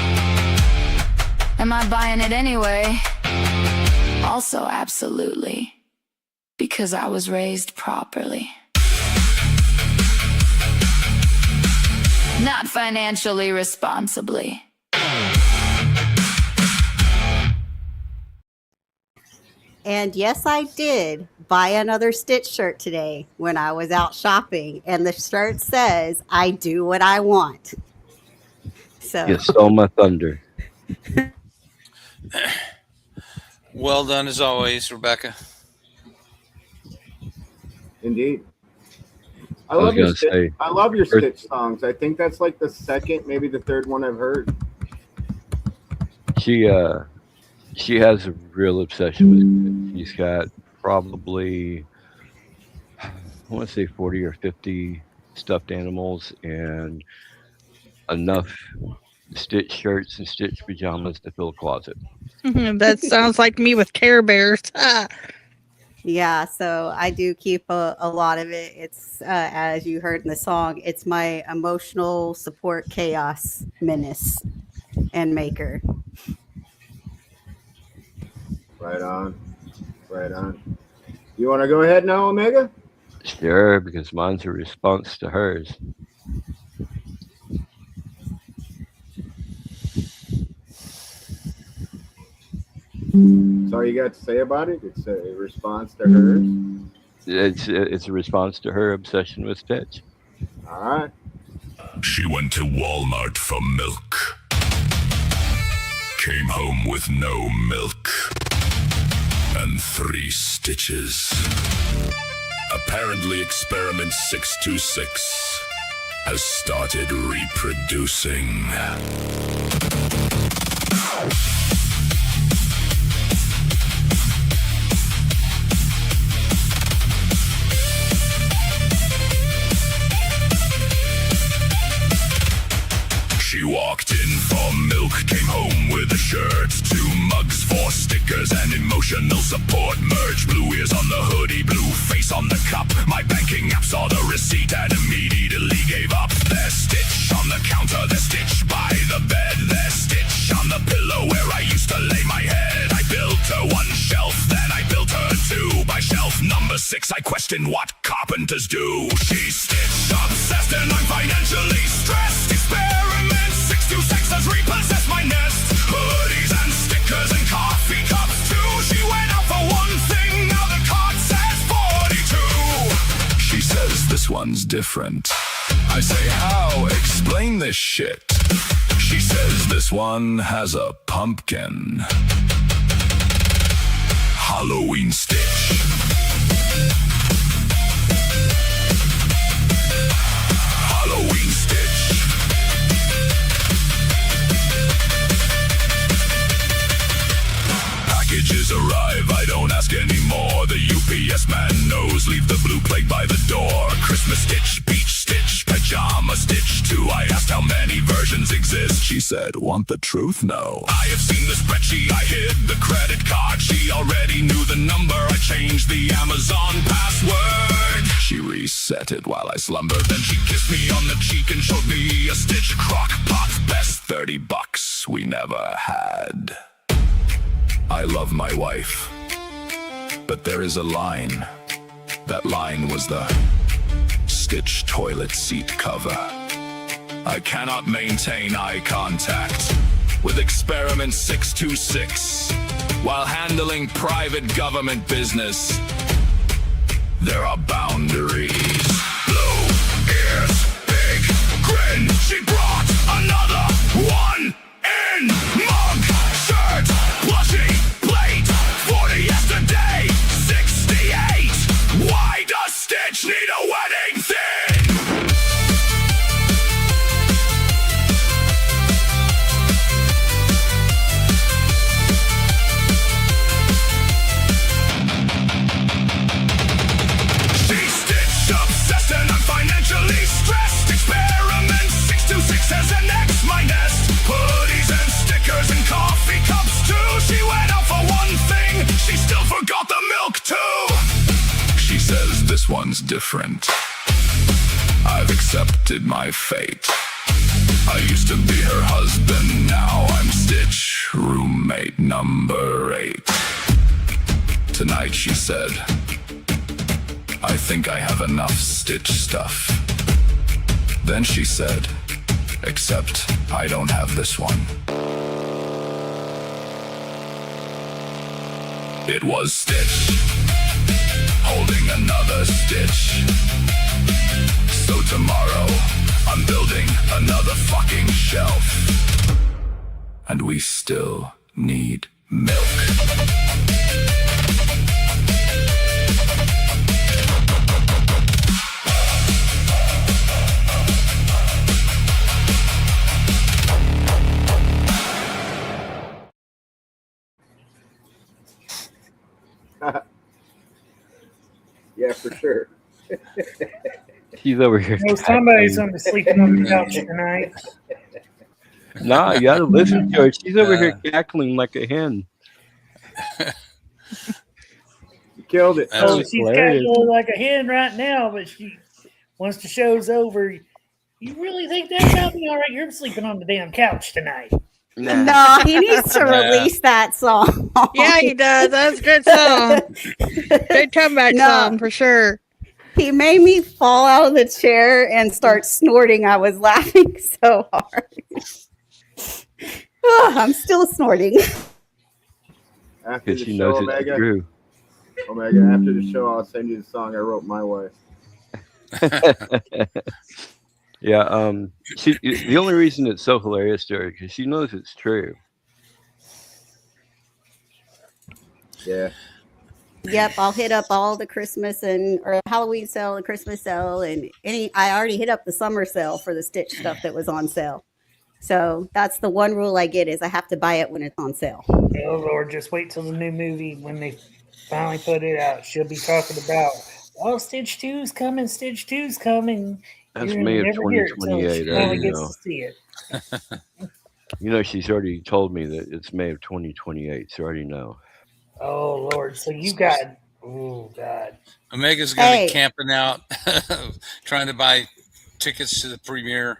Am I buying it anyway? Also absolutely. Because I was raised properly. Not financially responsibly. And yes, I did buy another Stitch shirt today when I was out shopping. And the shirt says, I do what I want. So You stole my thunder. Well done as always, Rebecca. Indeed. I was love your gonna say, I love your Earth- Stitch songs. I think that's like the second, maybe the third one I've heard. She has a real obsession with it. She's got probably, I want to say 40 or 50 stuffed animals and enough stitch shirts and stitch pajamas to fill a closet. That sounds like me with Care Bears. Yeah, so I do keep a lot of it. It's as you heard in the song, it's my emotional support chaos menace and maker. Right on. Right on. You want to go ahead now, Omega? Sure, because mine's a response to hers. That's all you got to say about it? It's a response to hers? It's a response to her obsession with Stitch. All right. She went to Walmart for milk. Came home with no milk. And 3 stitches. Apparently experiment 626 has started reproducing. She walked in for milk, came home with a shirt, 2 mugs, 4 stickers, and emotional support. Merge blue ears on the hoodie, blue face on the cup. My banking app saw the receipt and immediately gave up. There's Stitch on the counter, there's Stitch by the bed, there's Stitch on the pillow where I used to lay my head. I built her 1 shelf, then I built her 2. By shelf number 6, I question what carpenters do. She's Stitch obsessed and I'm financially stressed. Experiment 626 has repossessed my nest. Hoodies and stickers and coffee cups too. She went out for 1 thing, now the card says 42. She says this one's different. I say, how? Explain this shit. She says this one has a pumpkin. Halloween Stitch. Halloween Stitch. Packages arrive, I don't ask anymore. The UPS man knows, leave the blue plate by the door. Christmas Stitch, Beach Stitch, Pajama Stitch too. I asked how many versions exist. She said, want the truth? No. I have seen the spreadsheet, I hid the credit card. She already knew the number, I changed the Amazon password. She reset it while I slumbered. Then she kissed me on the cheek and showed me a Stitch crock pot. Best $30 we never had. I love my wife, but there is a line. That line was the Stitch toilet seat cover. I cannot maintain eye contact with experiment 626 while handling private government business. There are boundaries. Blue ears, big grin. She brought another 1 in mug, shirt, plushie, plate. 40 yesterday, 68. Why does Stitch need a wedding thing? She's Stitch obsessed and I'm financially stressed. Experiment 626 has an X my nest. Hoodies and stickers and coffee cups too. She went out for 1 thing, she still forgot the milk too. She says this one's different. I've accepted my fate. I used to be her husband, now I'm Stitch, roommate number 8. Tonight she said, I think I have enough Stitch stuff. Then she said, except I don't have this one. It was Stitch, holding another Stitch. So tomorrow, I'm building another fucking shelf. And we still need milk. Yeah, for sure. She's over here. No, somebody's cackling. gonna be sleeping on the couch tonight. Nah, you gotta listen to her. She's over here Uh, cackling like a hen. You killed it. That's Oh, what- she's hilarious. cackling like a hen right now, but she once the show's over, you really think that about me? All right, you're sleeping on the damn couch tonight. Nah. No, he needs to Yeah. release that song. Yeah, he does. That's a good song. Good comeback No. song for sure. He made me fall out of the chair and start snorting. I was laughing so hard. I'm still snorting. After Because the she show, knows it's Omega, true. after the show, I'll send you the song I wrote my way. Yeah. The only reason it's so hilarious to her because she knows it's true. Yeah. Yep, I'll hit up all the Christmas or Halloween sale, the Christmas sale, and I already hit up the summer sale for the Stitch stuff that was on sale. So that's the one rule I get is I have to buy it when it's on sale. Oh Lord, just wait till the new movie when they finally put it out. She'll be talking about, oh, Stitch 2's coming, Stitch 2's coming. That's You're May gonna of never hear it till 2028. she I finally already gets know. to see it. You know, she's already told me that it's May of 2028, so I already know. Oh Lord, so you got, oh God. Omega's going to Hey. be camping out, trying to buy tickets to the premiere.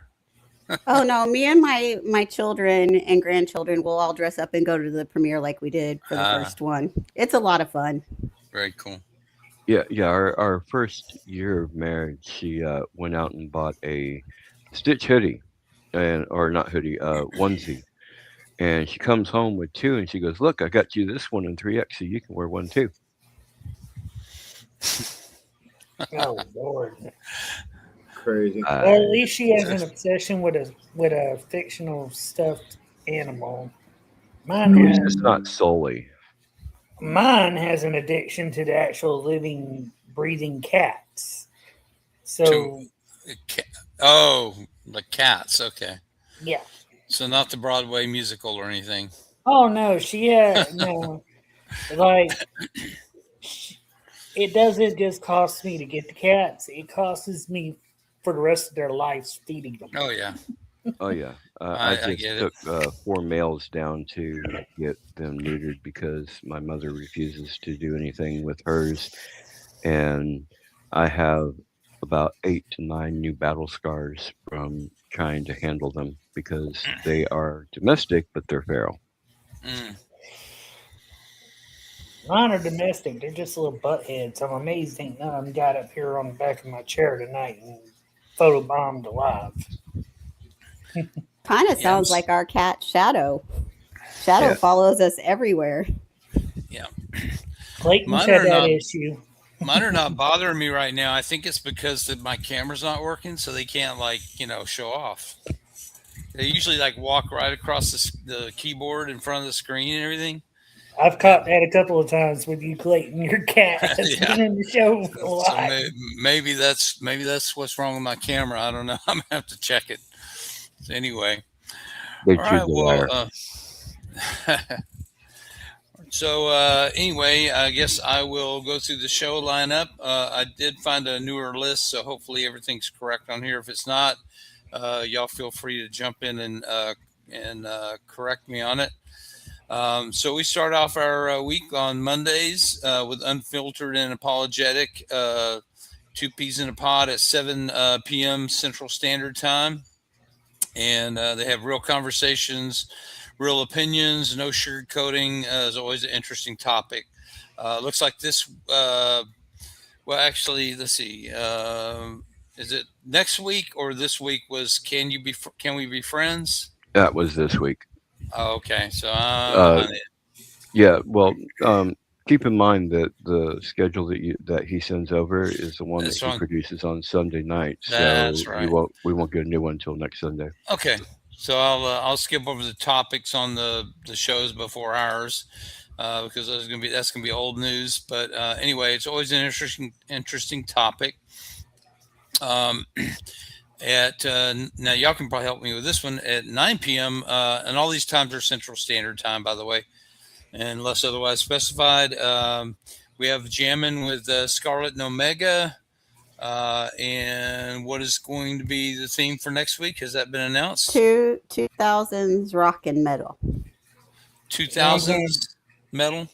Oh no, me and my children and grandchildren will all dress up and go to the premiere like we did for the first one. It's a lot of fun. Very cool. Yeah. Our first year of marriage, she went out and bought a Stitch hoodie, or not hoodie, onesie. And she comes home with two, and she goes, "Look, I got you this one in 3X, so you can wear one too." Oh Lord. Crazy. Well, at least she has an obsession with a fictional stuffed animal. It's just not solely. Mine has an addiction to the actual living, breathing cats. So Oh, the Cats. Okay. yeah. So not the Broadway musical or anything. Oh no, no. Like it doesn't just cost me to get the cats; it costs me for the rest of their lives feeding them. Oh yeah. Oh yeah, I I just get it. took 4 males down to get them neutered because my mother refuses to do anything with hers, and I have about 8 to 9 new battle scars from trying to handle them because they are domestic, but they're feral. Mm. Mine are domestic; they're just little butt heads. I'm amazed ain't none of them got up here on the back of my chair tonight and photobombed alive. Kind of sounds like our cat Shadow. Shadow Yeah. follows us everywhere. Yeah. Clayton's Mine had are that not- issue. Mine are not bothering me right now. I think it's because my camera's not working, so they can't show off. They usually walk right across the keyboard in front of the screen and everything. I've caught that a couple of times with you, Clayton. Your cat has Yeah. been in the show a So lot. maybe that's what's wrong with my camera. I don't know. I'm gonna have to check it. So anyway, They all choose right. a liar. Well, so anyway, I guess I will go through the show lineup. I did find a newer list, so hopefully everything's correct on here. If it's not, y'all feel free to jump in and correct me on it. So we start off our week on Mondays with Unfiltered and Apologetic, 2 peas in a pod at 7 p.m. Central Standard Time. And they have real conversations, real opinions, no sugarcoating. Is always an interesting topic. Looks like this, well, actually, let's see. Is it next week or this week was Can We Be Friends? That was this week. Oh, okay. So I'm behind it. Yeah, well, keep in mind that the schedule that he sends over is the one That's that he on- produces on Sunday night. So That's right. we won't get a new one until next Sunday. Okay, so I'll skip over the topics on the shows before ours because that's gonna be old news. But anyway, it's always an interesting topic. Now y'all can probably help me with this one at 9 p.m. And all these times are Central Standard Time, by the way, unless otherwise specified. We have jamming with Scarlet and Omega. And what is going to be the theme for next week? Has that been announced? 2000s rock and metal. 2000s metal.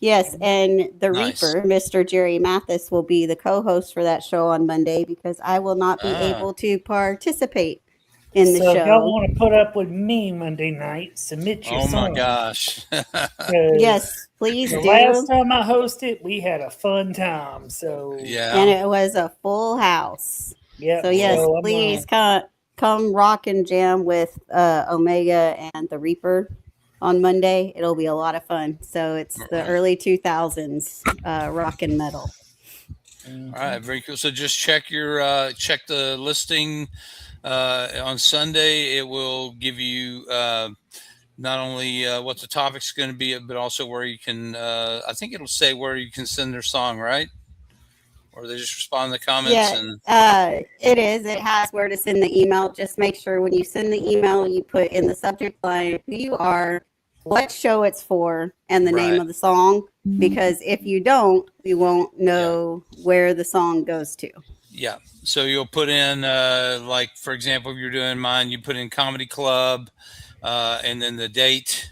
Yes, and the Nice. Reaper, Mr. Jerry Mathis, will be the co-host for that show on Monday because I will not be able to participate in the So if y'all show. want to put up with me Monday night, submit your Oh my song. gosh. 'Cause Yes, please the do. last time I hosted, we had a fun time. So And Yeah. it was a full house. yep. So yes, So I'm please come rock and jam with Omega and the Reaper on Monday. It'll be a lot of fun. So it's the early 2000s rock and metal. All right, very cool. So just check your check the listing on Sunday. It will give you not only what the topic's going to be, but also where you can. I think it'll say where you can send their song, right? Or they just respond in the comments Yeah, and. it is. It has where to send the email. Just make sure when you send the email, you put in the subject line who you are, what show it's for, and the name Right. of the song. Because if you don't, we won't know where the song goes to. Yeah. So you'll put in, like, for example, if you're doing mine, you put in comedy club, and then the date,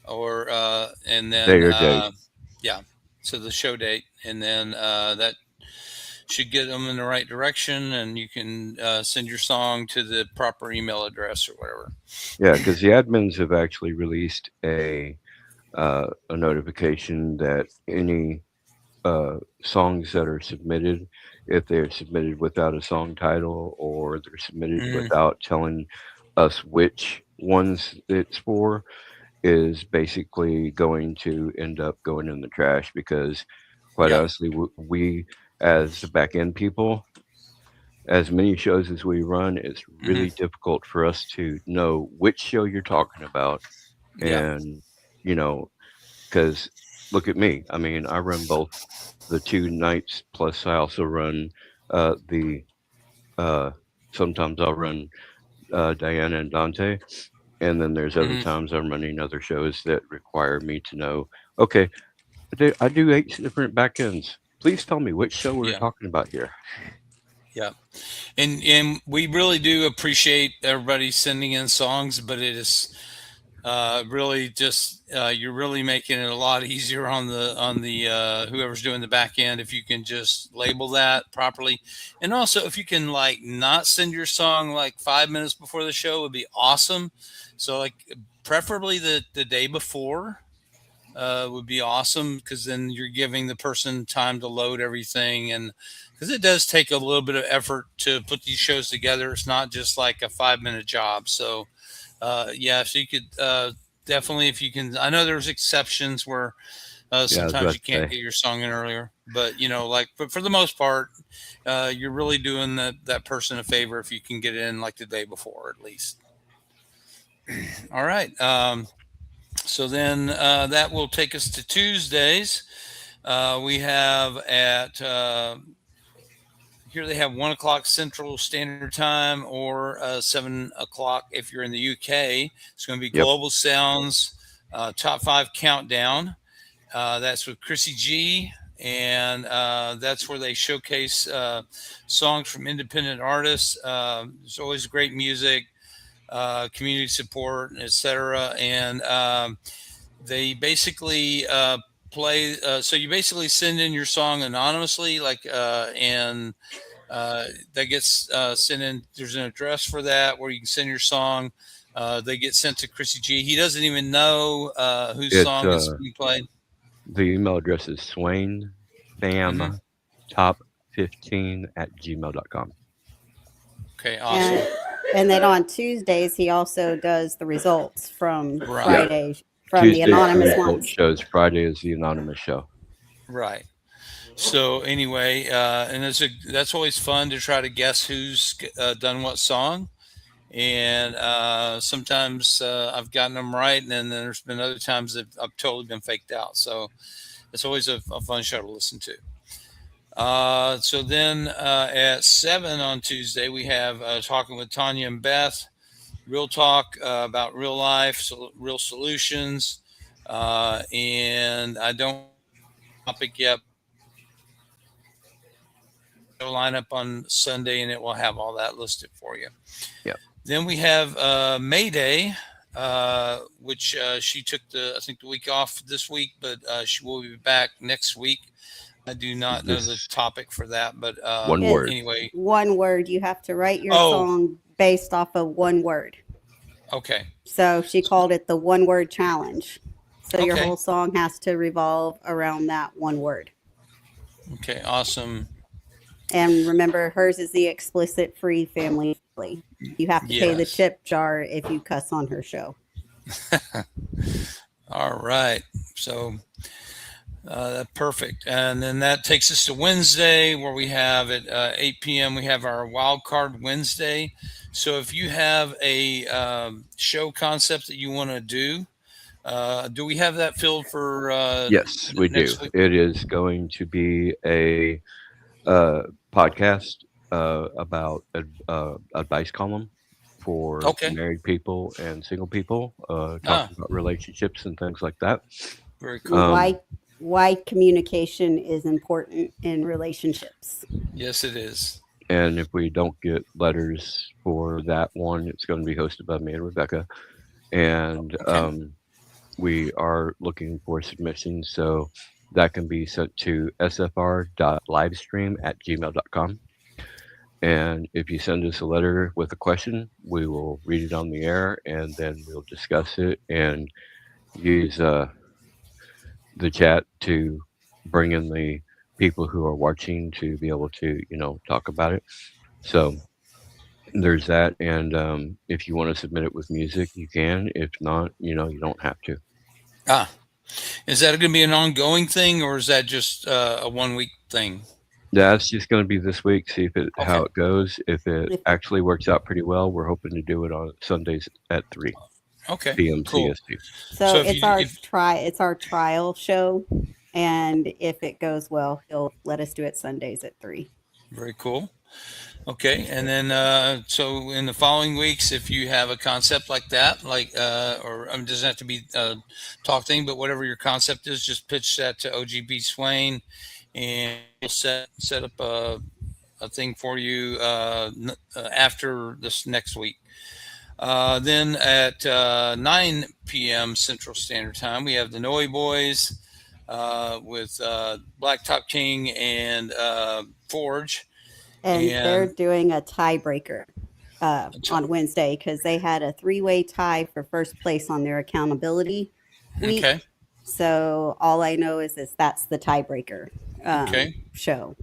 or and then Day or date. yeah. So the show date, and then that should get them in the right direction, and you can send your song to the proper email address or whatever. Yeah, because the admins have actually released a notification that any songs that are submitted, if they're submitted without a song title or they're submitted Mm, without telling us which ones it's for, is basically going to end up going in the trash because, quite yeah. honestly, we as the back end people, as many shows as we run, it's Hmm. really difficult for us to know which show you're talking about. Yeah. And, you know, because look at me. I mean, I run both the two nights, plus I also run the, uh, sometimes I'll run Diana and Dante. And then there's other Hmm. times I'm running other shows that require me to know, okay, I do 8 different back ends. Please tell me which show we're Yeah. talking about here. Yeah. And we really do appreciate everybody sending in songs, but it is really just you're really making it a lot easier on the whoever's doing the back end if you can just label that properly, and also if you can like not send your song like 5 minutes before the show would be awesome. So like preferably the day before would be awesome because then you're giving the person time to load everything, and because it does take a little bit of effort to put these shows together. It's not just like a 5 minute job. So yeah, so you could definitely, if you can. I know there's exceptions where Yeah, I was sometimes about you to can't say. get your song in earlier, but but for the most part, you're really doing that person a favor if you can get it in like the day before at least. All right. So then that will take us to Tuesdays. We have at here they have 1 o'clock Central Standard Time or 7 o'clock if you're in the UK. It's going to be Yep. Global Sounds Top 5 Countdown. That's with Chrissy G. And that's where they showcase songs from independent artists. There's always great music, community support, etc. And they basically play. So you basically send in your song anonymously, and that gets sent in. There's an address for that where you can send your song. They get sent to Chrissy G. He doesn't even know whose It's song is being played. the email address is Swain Hmm. Fam top15@gmail.com. Okay, awesome. And then on Tuesdays, he also does the results from Right, Yeah. Friday from the Tuesday's the anonymous result ones. shows. Friday is the anonymous show. right. So anyway, and that's always fun to try to guess who's done what song. And sometimes I've gotten them right, and then there's been other times that I've totally been faked out. So it's always a fun show to listen to. So then at 7 on Tuesday, we have talking with Tanya and Beth, real talk about real life, real solutions. And I don't topic yet. lineup on Sunday, and it will have all that listed for you. Yeah. Then we have May Day, which she took I think the week off this week, but she will be back next week. I do not know the topic for that, but one word. anyway. One word. You have to write your song based off of one word. Okay. So she called it the one word challenge. So your whole song has to revolve around that one word. Okay, awesome. And remember, hers is the explicit free family. You have to pay the tip jar if you cuss on her show. All right. So perfect. And then that takes us to Wednesday, where we have at 8 p.m. we have our Wild Card Wednesday. So if you have a show concept that you want to do we have that filled for yes, we do. Week? It is going to be a podcast about advice column for married people and single people, talking about relationships and things like that. Very cool. Why communication is important in relationships. Yes, it is. And if we don't get letters for that one, it's going to be hosted by me and Rebecca. And we are looking for submissions, so that can be sent to sfr.livestream@gmail.com. And if you send us a letter with a question, we will read it on the air, and then we'll discuss it and use the chat to bring in the people who are watching to be able to, talk about it. So there's that. And if you want to submit it with music, you can. If not, you don't have to. Is that going to be an ongoing thing, or is that just a 1 week thing? That's just going to be this week. See how it goes. If it actually works out pretty well, we're hoping to do it on Sundays at 3 p.m. Cool. CST. So it's our trial show, and if it goes well, he'll let us do it Sundays at 3. Very cool. Okay, and then so in the following weeks, if you have a concept like that, or it doesn't have to be a talk thing, but whatever your concept is, just pitch that to OGB Swain, and we'll set up a thing for you after this next week. Then at 9 p.m. Central Standard Time, we have the Noe Boys with Blacktop King and Forge. And they're doing a tiebreaker on Wednesday because they had a 3-way tie for first place on their accountability week. Okay. So all I know is that's the tiebreaker show.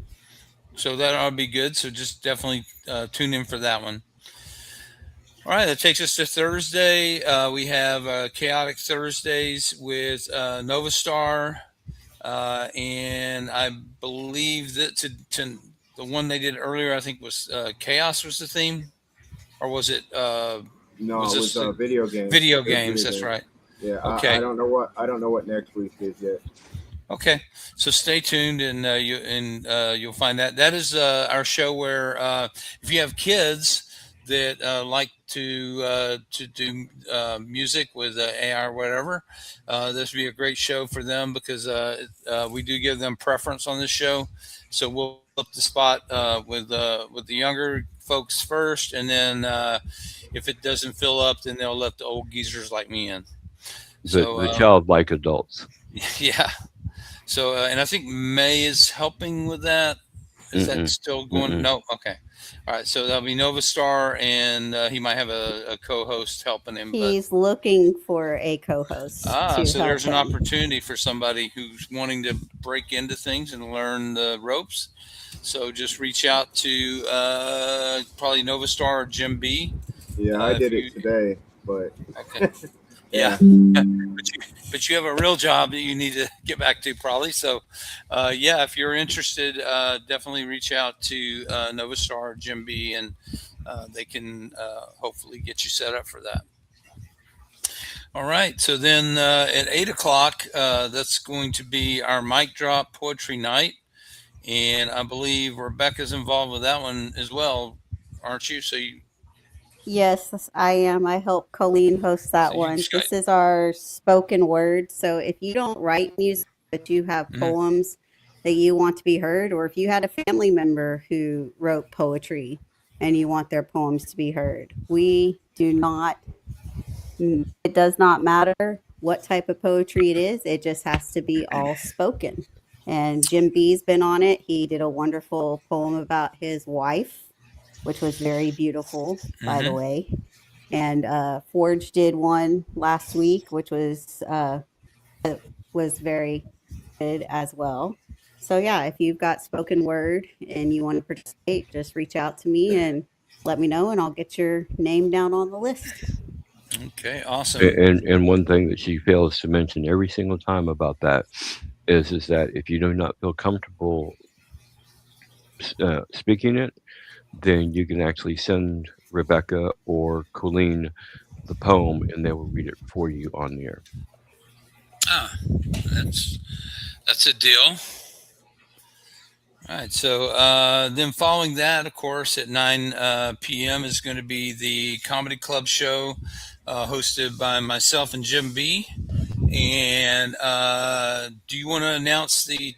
So that ought to be good. So just definitely tune in for that one. All right, that takes us to Thursday. We have Chaotic Thursdays with Novastar, and I believe that the one they did earlier, I think was Chaos was the theme, or was it? No, it was video games. Video games. That's right. Yeah. Okay. I don't know what next week is yet. Okay, so stay tuned, and you'll find that. That is our show where if you have kids that like to do music with AI or whatever, this would be a great show for them because we do give them preference on this show. So we'll up the spot with the younger folks first, and then if it doesn't fill up, then they'll let the old geezers like me in. The childlike adults. Yeah. So and I think May is helping with that. Is that still going? No. Okay. All right. So that'll be Novastar, and he might have a co-host helping him. He's looking for a co-host. So there's an opportunity for somebody who's wanting to break into things and learn the ropes. So just reach out to probably Novastar or Jim B. Yeah, I did it today, but okay. Yeah. But you have a real job that you need to get back to probably. So, if you're interested, definitely reach out to Novastar or Jim B, and they can hopefully get you set up for that. All right. So then at 8 o'clock, that's going to be our mic drop poetry night. And I believe Rebecca's involved with that one as well, aren't you? Yes, I am. I help Colleen host that one. This is our spoken word. So if you don't write music, but you have poems that you want to be heard, or if you had a family member who wrote poetry and you want their poems to be heard. We do not, it does not matter what type of poetry it is, it just has to be all spoken. And Jim B's been on it. He did a wonderful poem about his wife, which was very beautiful, by the Mm-hmm. way. And Forge did one last week, which was very good as well. So yeah, if you've got spoken word and you want to participate, just reach out to me and let me know, and I'll get your name down on the list. Okay, awesome. And one thing that she fails to mention every single time about that is that if you do not feel comfortable speaking it, then you can actually send Rebecca or Colleen the poem, and they will read it for you on the air. Ah, that's a deal. All right. So then following that, of course, at 9 p.m. is going to be the Comedy Club show hosted by myself and Jim B. And do you want to announce the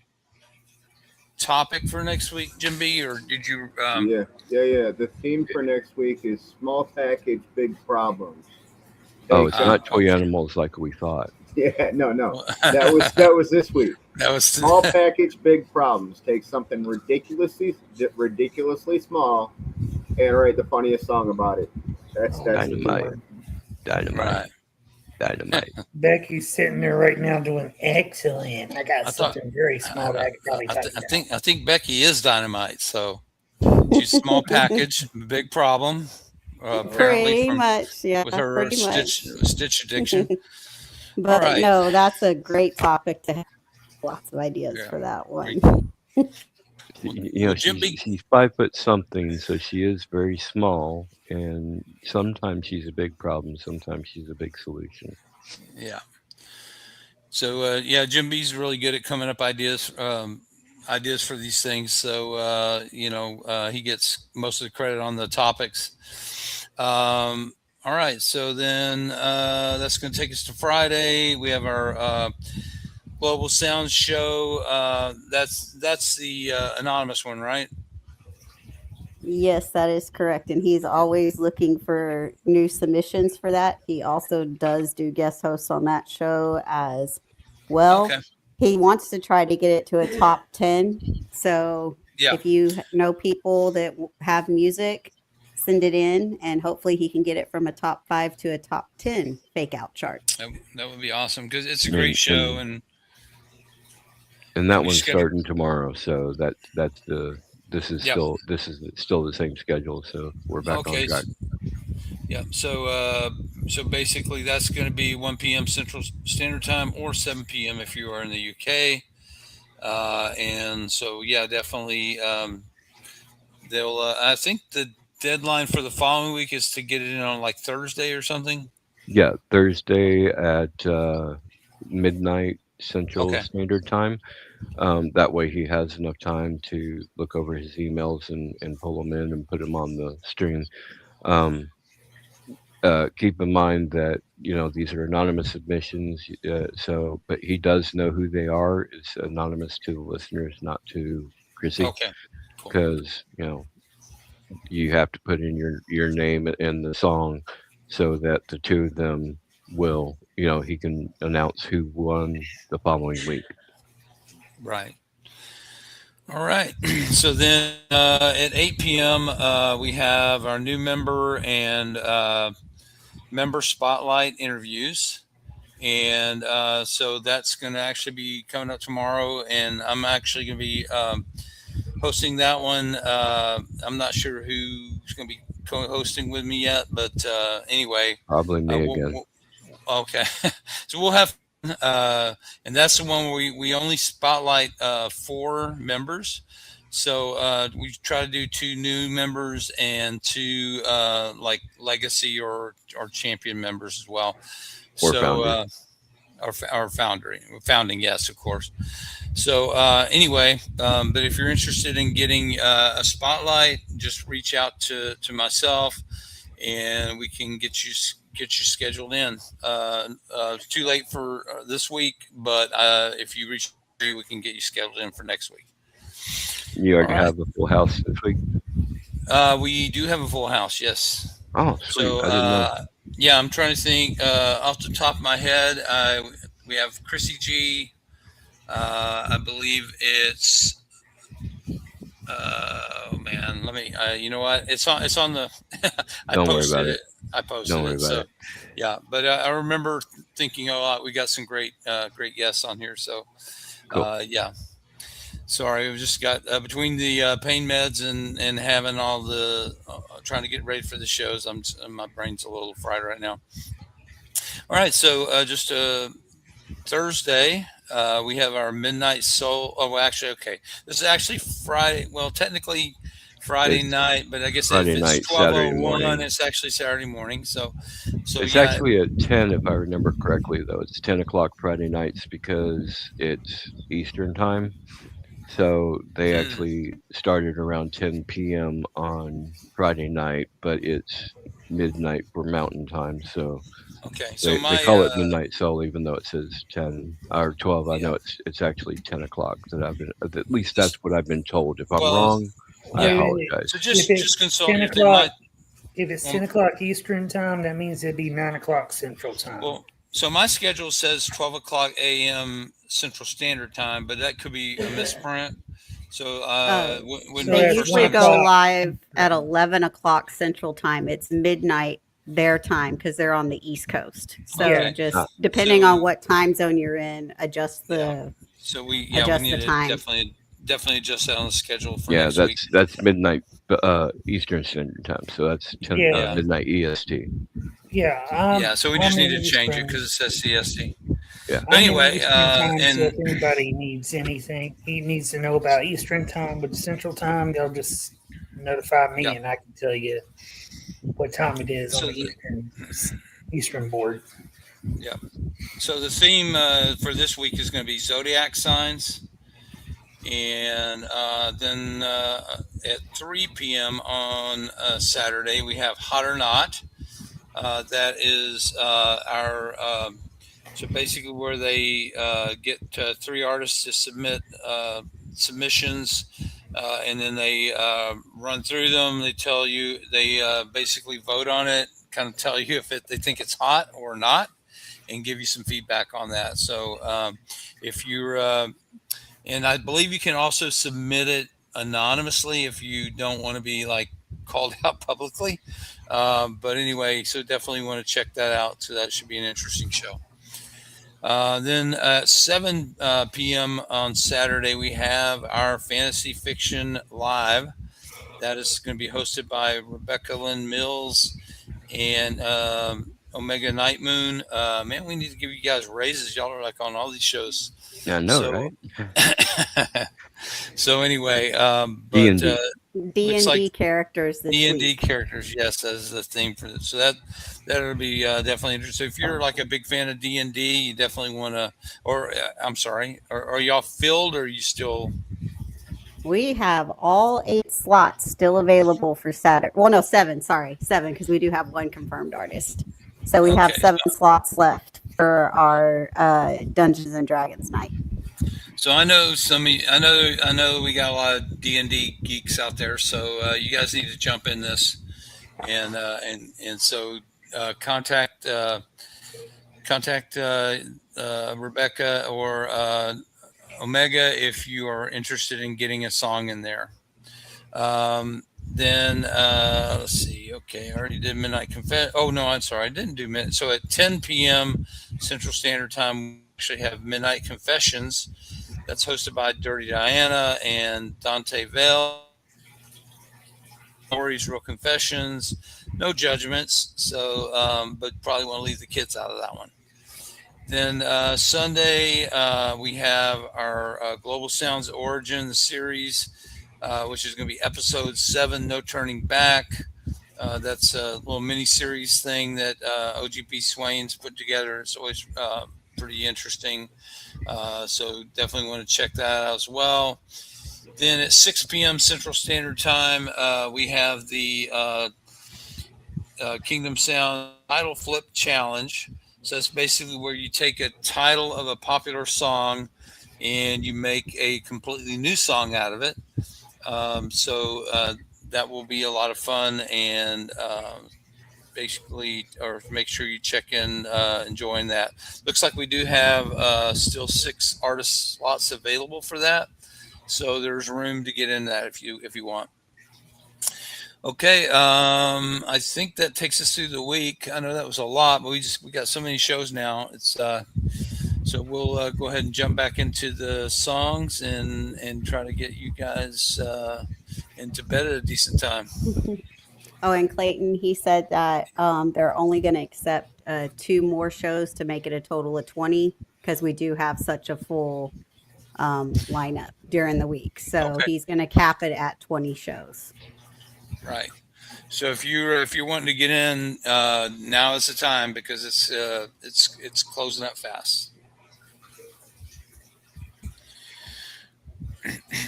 topic for next week, Jim B, or did you? Yeah. The theme for next week is small package, big problems. Oh, Take it's not toy okay. animals like we thought. Yeah, no. That was this week. That was Small package, big problems. Take something ridiculously small and write the funniest song about it. That's the Dynamite. theme. Dynamite. right. Dynamite. Becky's sitting there right now doing excellent. I got I thought- something very small that I could probably talk I think Becky is dynamite. So she's small package, big problem. Apparently Pretty from much, yeah, with her pretty much. stitch addiction. But right. no, that's a great topic to have lots of ideas Yeah. for that Very one. cool. You know, Jim B. she's 5 foot something, so she is very small. And sometimes she's a big problem. Sometimes she's a big solution. Yeah. So yeah, Jim B's really good at coming up ideas for these things. So he gets most of the credit on the topics. All right, so then that's going to take us to Friday. We have our Global Sound Show. That's the anonymous one, right? Yes, that is correct. And he's always looking for new submissions for that. He also does do guest hosts on that show as well. Okay. He wants to try to get it to a top 10. So Yeah. if you know people that have music, send it in, and hopefully he can get it from a top 5 to a top 10 fake out chart. That would be awesome because it's a great show. And that we one's schedule- starting tomorrow. So this is Yep. still the same schedule. So we're back Okay. on track. Yeah. So basically, that's going to be 1 p.m. Central Standard Time or 7 p.m. if you are in the UK. And so, yeah, definitely. They'll. I think the deadline for the following week is to get it in on like Thursday or something. Yeah, Thursday at midnight Central Okay. Standard Time. That way he has enough time to look over his emails and pull them in and put them on the stream. Keep in mind that these are anonymous submissions, but he does know who they are. It's anonymous to the listeners, not to Chrissy, Okay. Cool. because you have to put in your name in the song so that the two of them will he can announce who won the following week. Right. All right. So then at 8 p.m., we have our new member and member spotlight interviews. And so that's going to actually be coming up tomorrow. And I'm actually going to be hosting that one. I'm not sure who's going to be co-hosting with me yet. But anyway. Probably me again. Okay. So we'll have and that's the one where we only spotlight 4 members. So we try to do 2 new members and 2 like legacy or champion members as well. Or so our founding, yes, of course. So anyway, but if you're interested in getting a spotlight, just reach out to myself and we can get you scheduled in. Too late for this week, but if you reach we can get you scheduled in for next week. You already All right. have a full house this week. We do have a full house, yes. Oh, sweet! So I didn't know. yeah, I'm trying to think off the top of my head. We have Chrissy G. I believe it's. Oh man, let me. You know what? It's on. It's on the. I Don't worry posted about it. it. I posted Don't worry it. about So it. yeah, but I remember thinking, oh, we got some great guests on here. So Cool. yeah. Sorry, we just got between the pain meds and having all the trying to get ready for the shows. My brain's a little fried right now. All right, so just Thursday, we have our Midnight Soul. Oh, well, actually, okay. This is actually Friday. Well, technically Friday It's night, but I guess Friday if it's night, Saturday 12:01, morning. it's actually Saturday morning. So It's yeah, actually at 10, if I remember correctly, though. It's 10 o'clock Friday nights because it's Eastern time. So they actually started around 10 p.m. on Friday night, but it's midnight for Mountain Time. So okay. So they my call it Midnight Soul, even though it says 10 or 12. I yeah. know it's actually 10 o'clock. That I've been at least Just, that's what I've been told. If I'm well, wrong, I yeah. apologize. So If just it's consult 10 your thing. o'clock, if it's Well, 10 o'clock Eastern time, that means it'd be 9 o'clock Central time. Well, so my schedule says 12 o'clock a.m. Central Standard Time, but that could be a misprint. So when So They the that's first 1 usually time, go o'clock. live at 11 o'clock Central Time. It's midnight their time because they're on the East Coast. So okay. just Ah, depending So on what time zone you're in, adjust yeah, the so we adjust need the to time. definitely adjust that on the schedule for yeah, next week. that's midnight Eastern Standard Time. So that's 10 Yeah, Yeah, midnight EST. yeah. So we just I'm need in to change it Eastern. because it says CST. Yeah. But I'm in anyway, Eastern time, so if and anybody needs anything, he needs to know about Eastern time, but Central time, they'll just notify me, yeah. and I can tell you what time it is on So the Eastern board. yeah. So the theme for this week is going to be zodiac signs. And then at 3 p.m. on Saturday, we have Hot or Not. That is our so basically where they get 3 artists to submit submissions, and then they run through them. They tell you they basically vote on it, kind of tell you if they think it's hot or not, and give you some feedback on that. So if you're and I believe you can also submit it anonymously if you don't want to be like called out publicly. But anyway, so definitely want to check that out. So that should be an interesting show. Then at 7 p.m. on Saturday, we have our Fantasy Fiction Live. That is going to be hosted by Rebecca Lynn Mills and Omega Night Moon. Man, we need to give you guys raises. Y'all are like on all these shows. Yeah, I know, So, right? so anyway, but D&D. looks like D&D characters this D&D week. characters. Yes, that is the theme for this. So that'll be definitely interesting. So if you're like a big fan of D&D, you definitely want to. Or I'm sorry, are y'all filled or are you still? We have all 8 slots still available for Saturday. Well, no, 7. Sorry, 7 because we do have 1 confirmed artist. So we have Okay. 7 slots left for our Dungeons and Dragons night. So I know I know we got a lot of D&D geeks out there. So you guys need to jump in this, and so contact Rebecca or Omega if you are interested in getting a song in there. Then let's see. Okay, I already did Midnight Confess. Oh no, I'm sorry, I didn't do Midnight. So at 10 p.m. Central Standard Time, we actually have Midnight Confessions. That's hosted by Dirty Diana and Dante Vale. Stories, real confessions, no judgments. So, but probably want to leave the kids out of that one. Then Sunday, we have our Global Sounds Origin series, which is going to be episode 7, No Turning Back. That's a little mini series thing that OGP Swain's put together. It's always pretty interesting. So definitely want to check that out as well. Then at 6 p.m. Central Standard Time, we have the Kingdom Sound Title Flip Challenge. So that's basically where you take a title of a popular song and you make a completely new song out of it. So that will be a lot of fun, and basically, or make sure you check in, enjoying that. Looks like we do have still 6 artist slots available for that, so there's room to get in that if you want. Okay, I think that takes us through the week. I know that was a lot, but we got so many shows now. It's so we'll go ahead and jump back into the songs and try to get you guys into bed at a decent time. Oh, and Clayton, he said that they're only going to accept 2 more shows to make it a total of 20, because we do have such a full lineup during the week. So he's going to cap it at 20 shows. Right. So if you're wanting to get in, now is the time, because it's closing up fast.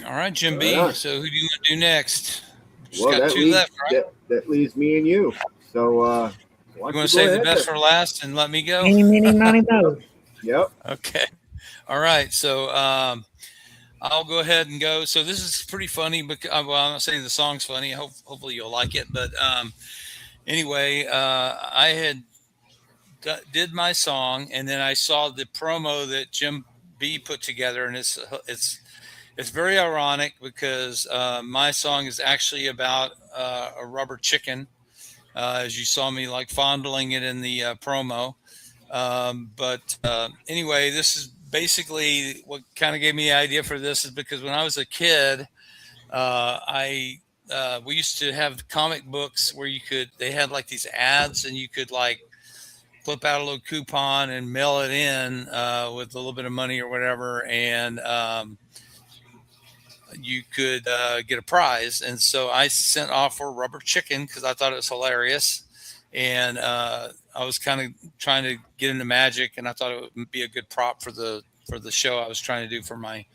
All right, Jim B. So who do you want to do next? Just got 2 left, right? That leaves me and you. So you want to save the best for last and let me go? Eeny, meeny, miny, mo. Yep. Okay. All right. So I'll go ahead and go. So this is pretty funny, because I'm not saying the song's funny. Hopefully you'll like it. But anyway, I had did my song, and then I saw the promo that Jim B put together, and it's very ironic, because my song is actually about a rubber chicken, as you saw me like fondling it in the promo. But anyway, this is basically what kind of gave me the idea for this, is because when I was a kid, we used to have comic books where they had like these ads, and you could like flip out a little coupon and mail it in with a little bit of money or whatever, and you could get a prize. And so I sent off for a rubber chicken because I thought it was hilarious, and I was kind of trying to get into magic, and I thought it would be a good prop for the show I was trying to do for my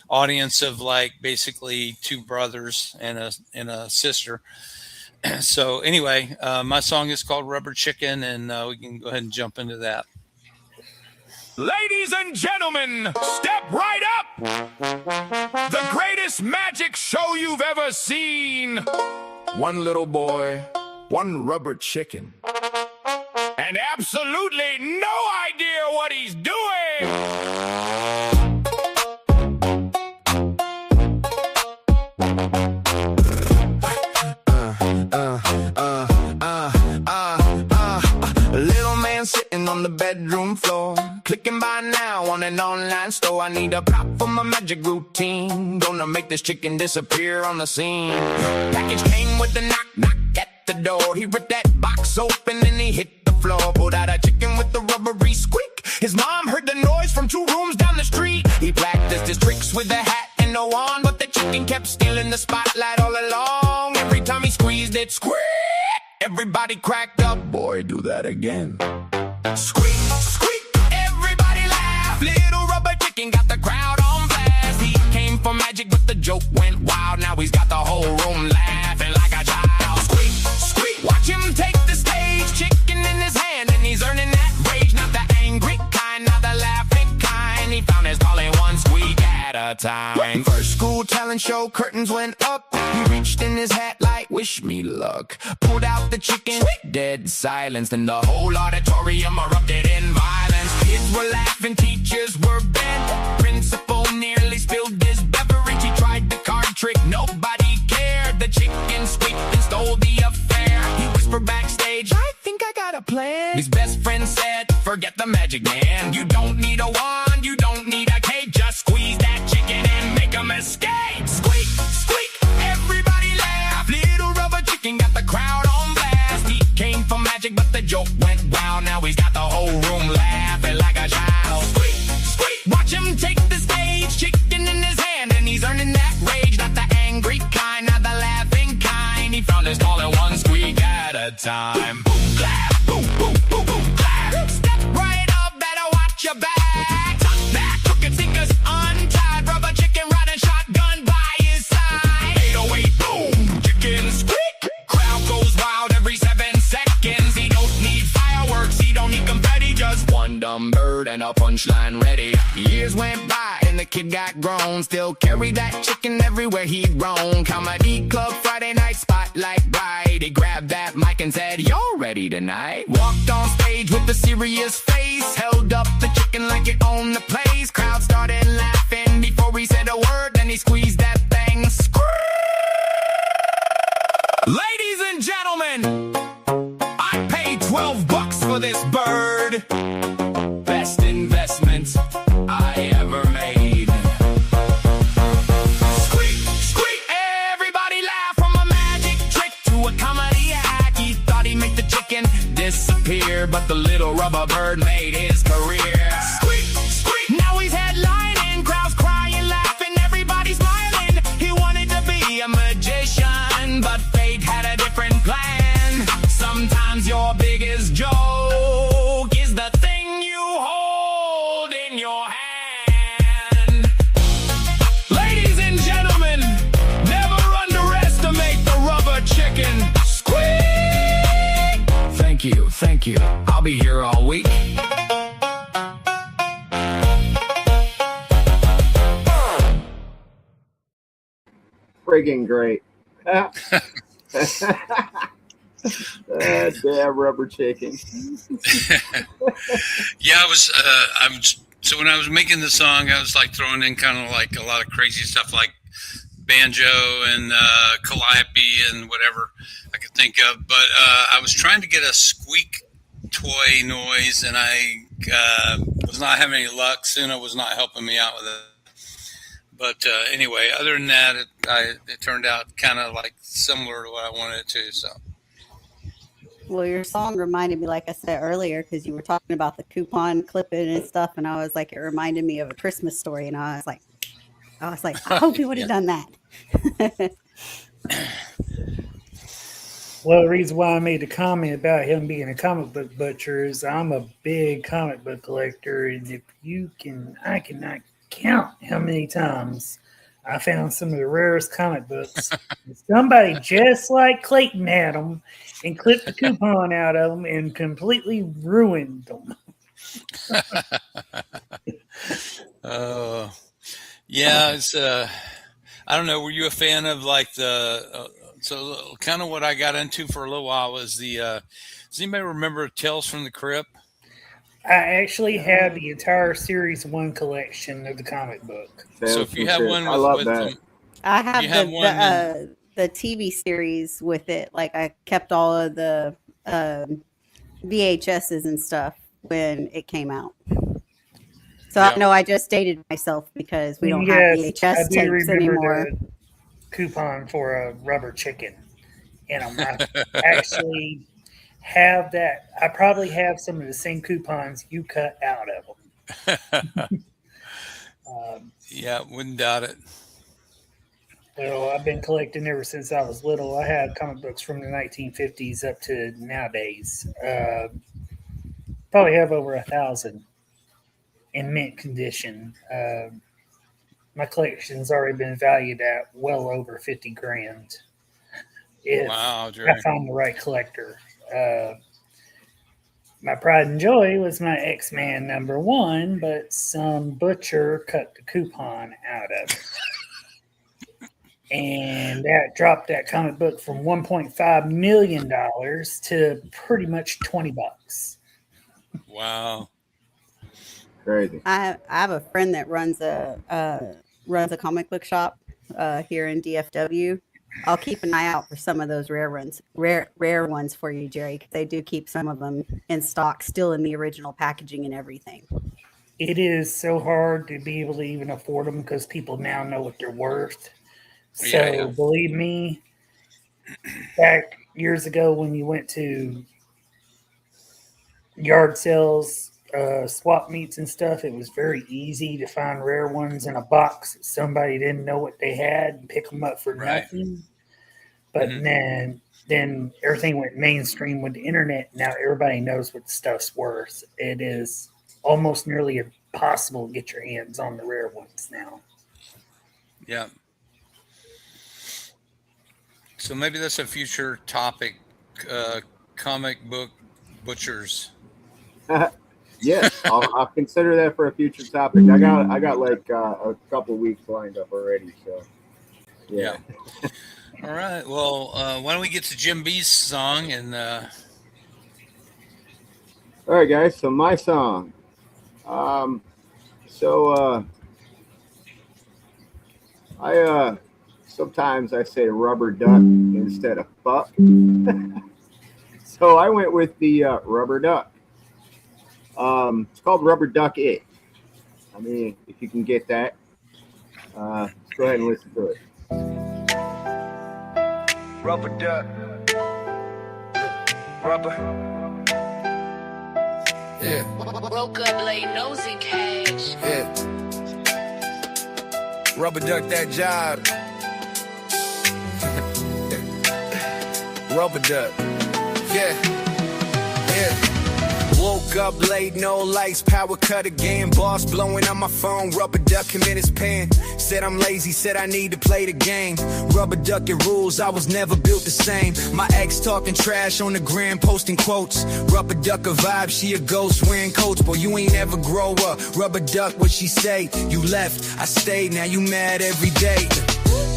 audience of like basically 2 brothers and a sister. So anyway, my song is called Rubber Chicken, and we can go ahead and jump into that. Ladies and gentlemen, step right up! The greatest magic show you've ever seen! One little boy, 1 rubber chicken, and absolutely no idea what he's doing! Little man sitting on the bedroom floor, clicking buy now on an online store. I need a prop for my magic routine, gonna make this chicken disappear on the scene. Package came with the knock, knock at the door. He ripped that box open and he hit the floor. Pulled out a chicken with the rubbery squeak. His mom heard the noise from 2 rooms down the street. He practiced his tricks with a hat and no wand, but the chicken kept stealing the spotlight all along. Every time he squeezed it, squeak! Everybody cracked up. Boy, do that again. Squeak, squeak, everybody laugh. Little rubber chicken got the crowd on blast. He came for magic, but the joke went wild. Now he's got the whole room laughing like a child. Squeak, squeak, watch him take the stage. Chicken in his hand, and he's earning that rage. Not the angry kind, not the laughing kind. He found his calling 1 squeak at a time. First school talent show, curtains went up. He reached in his hat like, wish me luck. Pulled out the chicken, dead silence. Then the whole auditorium erupted in violence. Kids were laughing, teachers were bent. Principal nearly spilled his beverage. He tried the card trick, nobody cared. The chicken squeaked and stole the affair. He whispered backstage, I think I got a plan. His best friend said, forget the magic man. You don't need a wand, you don't need a cape. Just squeeze that chicken and make him escape. Squeak, squeak, everybody laugh. Little rubber chicken got the crowd on blast. He came for magic, but the joke went wild. Now he's got the whole room laughing like a child. Squeak, squeak, watch him take the stage. Chicken in his hand, and he's earning that rage. Not the angry kind, not the laughing kind. He found his calling 1 squeak at a time. Boom, clap, boom, boom, boom, boom, clap. Step right up, better watch your back. Tuck back, crooked fingers untied. Rubber chicken riding shotgun by his side. 808, boom, chicken squeak. Crowd goes wild every 7 seconds. He don't need fireworks, he don't need confetti, just 1 one dumb bird and a punchline ready. Years went by and the kid got grown, still carried that chicken everywhere he'd roam. Comedy club Friday night spotlight bright. He grabbed that mic and said, "You're ready tonight." Walked on stage with a serious face, held up the chicken like it owned the place. Crowd started laughing before he said a word, then he squeezed that thing. Ladies and gentlemen, I paid $12 for this bird. Best investment I ever made. Squeak, squeak, everybody laugh, from a magic trick to a comedy act. He thought he'd make the chicken disappear, but the little rubber bird made his career. Squeak, squeak, now he's headlining, crowds crying, laughing, everybody smiling. He wanted to be a magician, but fate had a different plan. Sometimes your biggest joke is the thing you hold in your hand. Ladies and gentlemen, never underestimate the rubber chicken. Squeak! Thank you. I'll be here all week. Friggin' great. Damn rubber chicken. Yeah, so when I was making the song, I was like throwing in kind of like a lot of crazy stuff like banjo and calliope and whatever I could think of. But I was trying to get a squeak toy noise, and I was not having any luck. Suna was not helping me out with it. But anyway, other than that, it turned out kind of like similar to what I wanted it to. So. Well, your song reminded me, like I said earlier, because you were talking about the coupon clipping and stuff, and I was like, it reminded me of A Christmas Story, and I was like, I hope he would have done that. Well, the reason why I made the comment about him being a comic book butcher is I'm a big comic book collector, and I cannot count how many times I found some of the rarest comic books. Somebody just like Clayton had them and clipped the coupon out of them and completely ruined them. Yeah, it's I don't know. Were you a fan of like the? So kind of what I got into for a little while was the. Does anybody remember Tales from the Crypt? I actually have the entire Series 1 collection of the comic book. So if you have one I love with that. them, I have the TV series with it. Like I kept all of the VHSs and stuff when it came out. So I know I just dated myself because we don't have VHS tapes anymore. The coupon for a rubber chicken, and I actually have that. I probably have some of the same coupons you cut out of them. Yeah, wouldn't doubt it. Well, I've been collecting ever since I was little. I had comic books from the 1950s up to nowadays. Probably have over 1,000 in mint condition. My collection's already been valued at well over 50 grand. If Wow, Jerry. I find the right collector. My pride and joy was my X-Man #1, but some butcher cut the coupon out of it. And that dropped that comic book from $1.5 million to pretty much $20. Wow. Crazy. I have a friend that runs a comic book shop here in DFW. I'll keep an eye out for some of those rare ones for you, Jerry, because they do keep some of them in stock, still in the original packaging and everything. It is so hard to be able to even afford them because people now know what they're worth. So believe me, back years ago when you went to yard sales, swap meets and stuff, it was very easy to find rare ones in a box that somebody didn't know what they had and pick them up for nothing. But then everything went mainstream with the internet. Now everybody knows what the stuff's worth. It is almost nearly impossible to get your hands on the rare ones now. Yeah. So maybe that's a future topic, comic book butchers. Yes. I'll consider that for a future topic. I got like a couple weeks lined up already. So yeah. All right. Well, why don't we get to Jim B's song and. All right, guys. So my song. I sometimes I say rubber duck instead of fuck. So I went with the rubber duck. It's called Rubber Duck It. I mean, if you can get that, let's go ahead and listen to it. Rubber duck. Rubber. Yeah. Woke up late, nosy cash. Yeah. Rubber duck that job. Rubber duck. Yeah. Yeah. Woke up late, no lights, power cut again. Boss blowing on my phone, rubber duck him in his pen. Said I'm lazy, said I need to play the game. Rubber ducking rules, I was never built the same. My ex talking trash on the gram, posting quotes. Rubber duck a vibe, she a ghost wearing coats. Boy, you ain't ever grow up. Rubber duck what she say. You left, I stayed, now you mad every day.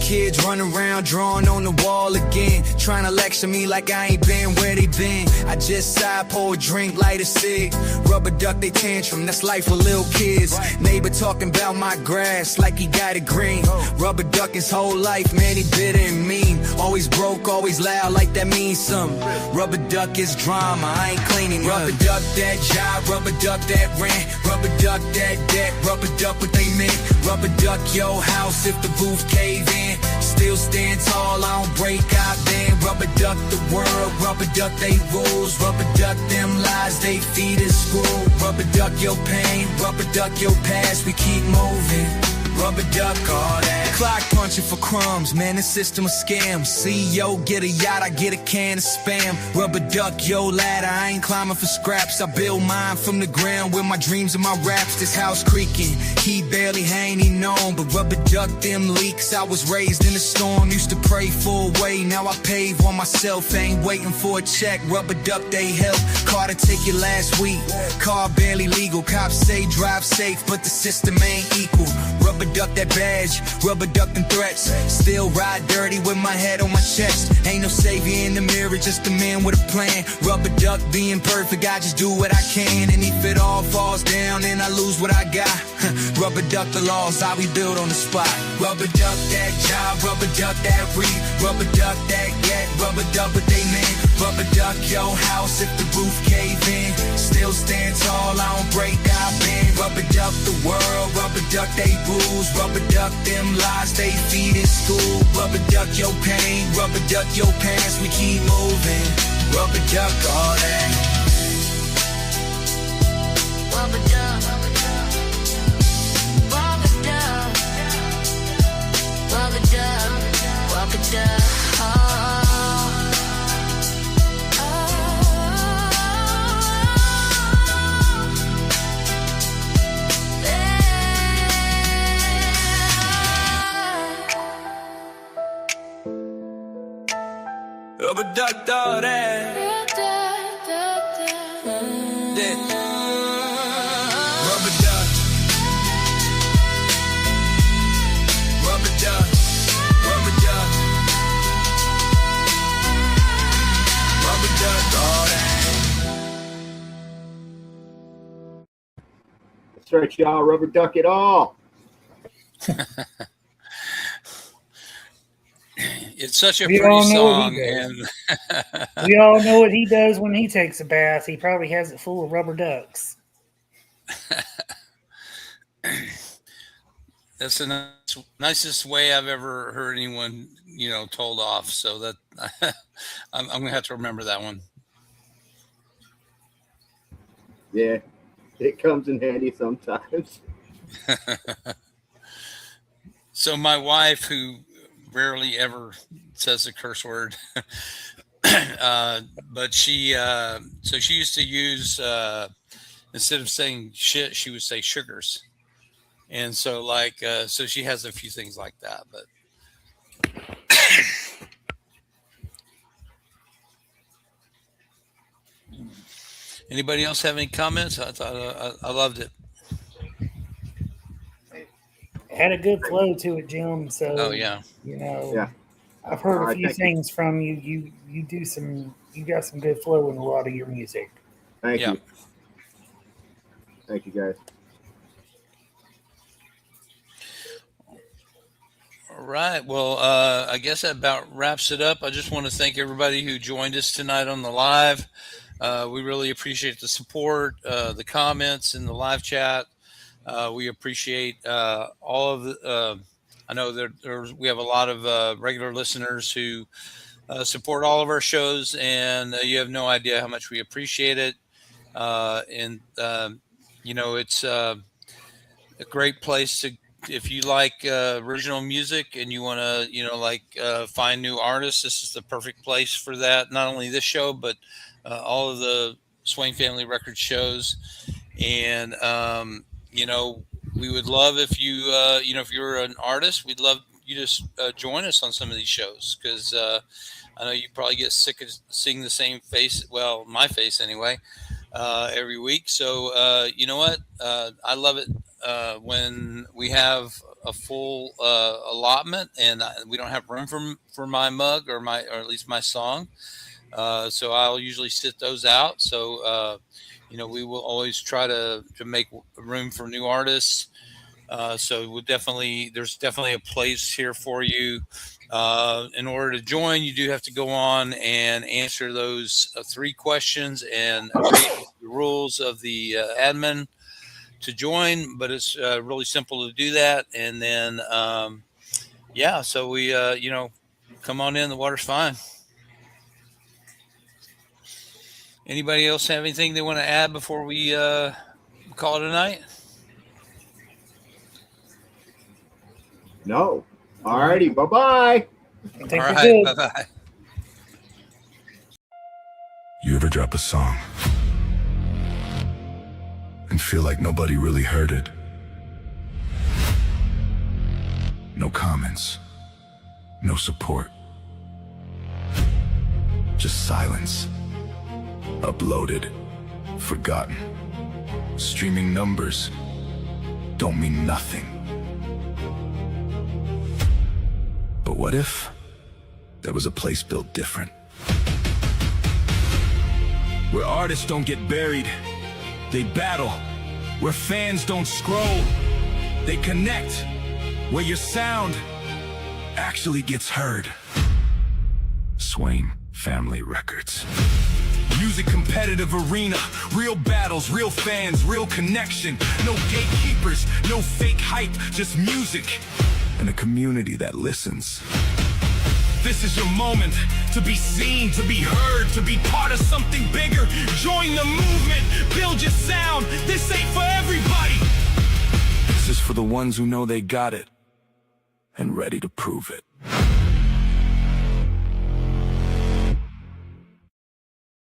Kids running around, drawing on the wall again, trying to lecture me like I ain't been where they been. I just side pour a drink, light a cig. Rubber duck they tantrum, that's life for little kids. Neighbor talking about my grass like he got it green. Rubber duck his whole life, man, he bitter and mean. Always broke, always loud, like that means something. Rubber duck is drama, I ain't cleaning. Rubber duck that job, rubber duck that rent. Rubber duck that debt, rubber duck what they meant. Rubber duck your house if the roof cave in. Still stand tall, I don't break out then. Rubber duck the world, rubber duck they rules. Rubber duck them lies, they feed us school. Rubber duck your pain, rubber duck your past, we keep moving. Rubber duck all that. Clock punching for crumbs, man, the system a scam. CEO get a yacht, I get a can of spam. Rubber duck your ladder, I ain't climbing for scraps. I build mine from the ground with my dreams and my raps. This house creaking, he barely ain't even known. But rubber duck them leaks, I was raised in a storm. Used to pray for a way, now I pave on myself. Ain't waiting for a check, rubber duck they help. Caught a ticket last week, car barely legal. Cops say drive safe, but the system ain't equal. Rubber duck that badge, rubber duck them threats. Still ride dirty with my head on my chest. Ain't no savior in the mirror, just a man with a plan. Rubber duck being perfect, I just do what I can. And if it all falls down, then I lose what I got. Rubber duck the laws, I rebuild on the spot. Rubber duck that job, rubber duck that read. Rubber duck that get, rubber duck what they meant. Rubber duck your house if the roof cave in. Still stand tall, I don't break out bend. Rubber duck the world, rubber duck they rules. Rubber duck them lies, they feed in school. Rubber duck your pain, rubber duck your past, we keep moving. Rubber duck all that. Rubber duck. Rubber duck. Rubber duck. Rubber duck. Rubber duck all that. Yeah. Rubber duck. Rubber duck. Rubber duck. Rubber duck all that. That's right, y'all. Rubber duck it all. It's such a We pretty all know what song, he and We all know what he does when he takes a bath. He probably has it full of rubber ducks. that's the nicest way I've ever heard anyone, told off. So that I'm gonna have to remember that one. Yeah, it comes in handy sometimes. So my wife, who rarely ever says a curse word, but she used to use instead of saying shit, she would say sugars, and so so she has a few things like that. But Anybody else have any comments? I thought I loved it. Had a good flow to it, Jim. So, Oh yeah. Yeah. I've heard a few thank you. things from you. You got some good flow in a lot of your music. Thank Yeah. you. Thank you, guys. All right. Well, I guess that about wraps it up. I just want to thank everybody who joined us tonight on the live. We really appreciate the support, the comments in the live chat. We appreciate all of the. I know we have a lot of regular listeners who support all of our shows, and you have no idea how much we appreciate it. It's a great place to, if you like original music and you want to, find new artists. This is the perfect place for that. Not only this show, but all of the Swain Family Records shows. And we would love if you, if you're an artist, we'd love you to join us on some of these shows, because I know you probably get sick of seeing the same face. Well, my face anyway, every week. So you know what? I love it when we have a full allotment and we don't have room for my mug or at least my song. So I'll usually sit those out. So we will always try to make room for new artists. So there's definitely a place here for you. In order to join, you do have to go on and answer those 3 questions and read the rules of the admin to join. But it's really simple to do that. And then, so we, come on in. The water's fine. Anybody else have anything they want to add before we call it a night? No. All righty. Bye-bye. I think All we're right. good. Bye-bye. You ever drop a song and feel like nobody really heard it? No comments, no support, just silence. Uploaded, forgotten. Streaming numbers don't mean nothing. But what if there was a place built different? Where artists don't get buried, they battle. Where fans don't scroll, they connect. Where your sound actually gets heard. Swain Family Records. Music competitive arena, real battles, real fans, real connection. No gatekeepers, no fake hype, just music and a community that listens. This is your moment to be seen, to be heard, to be part of something bigger. Join the movement, build your sound. This ain't for everybody. This is for the ones who know they got it and ready to prove it.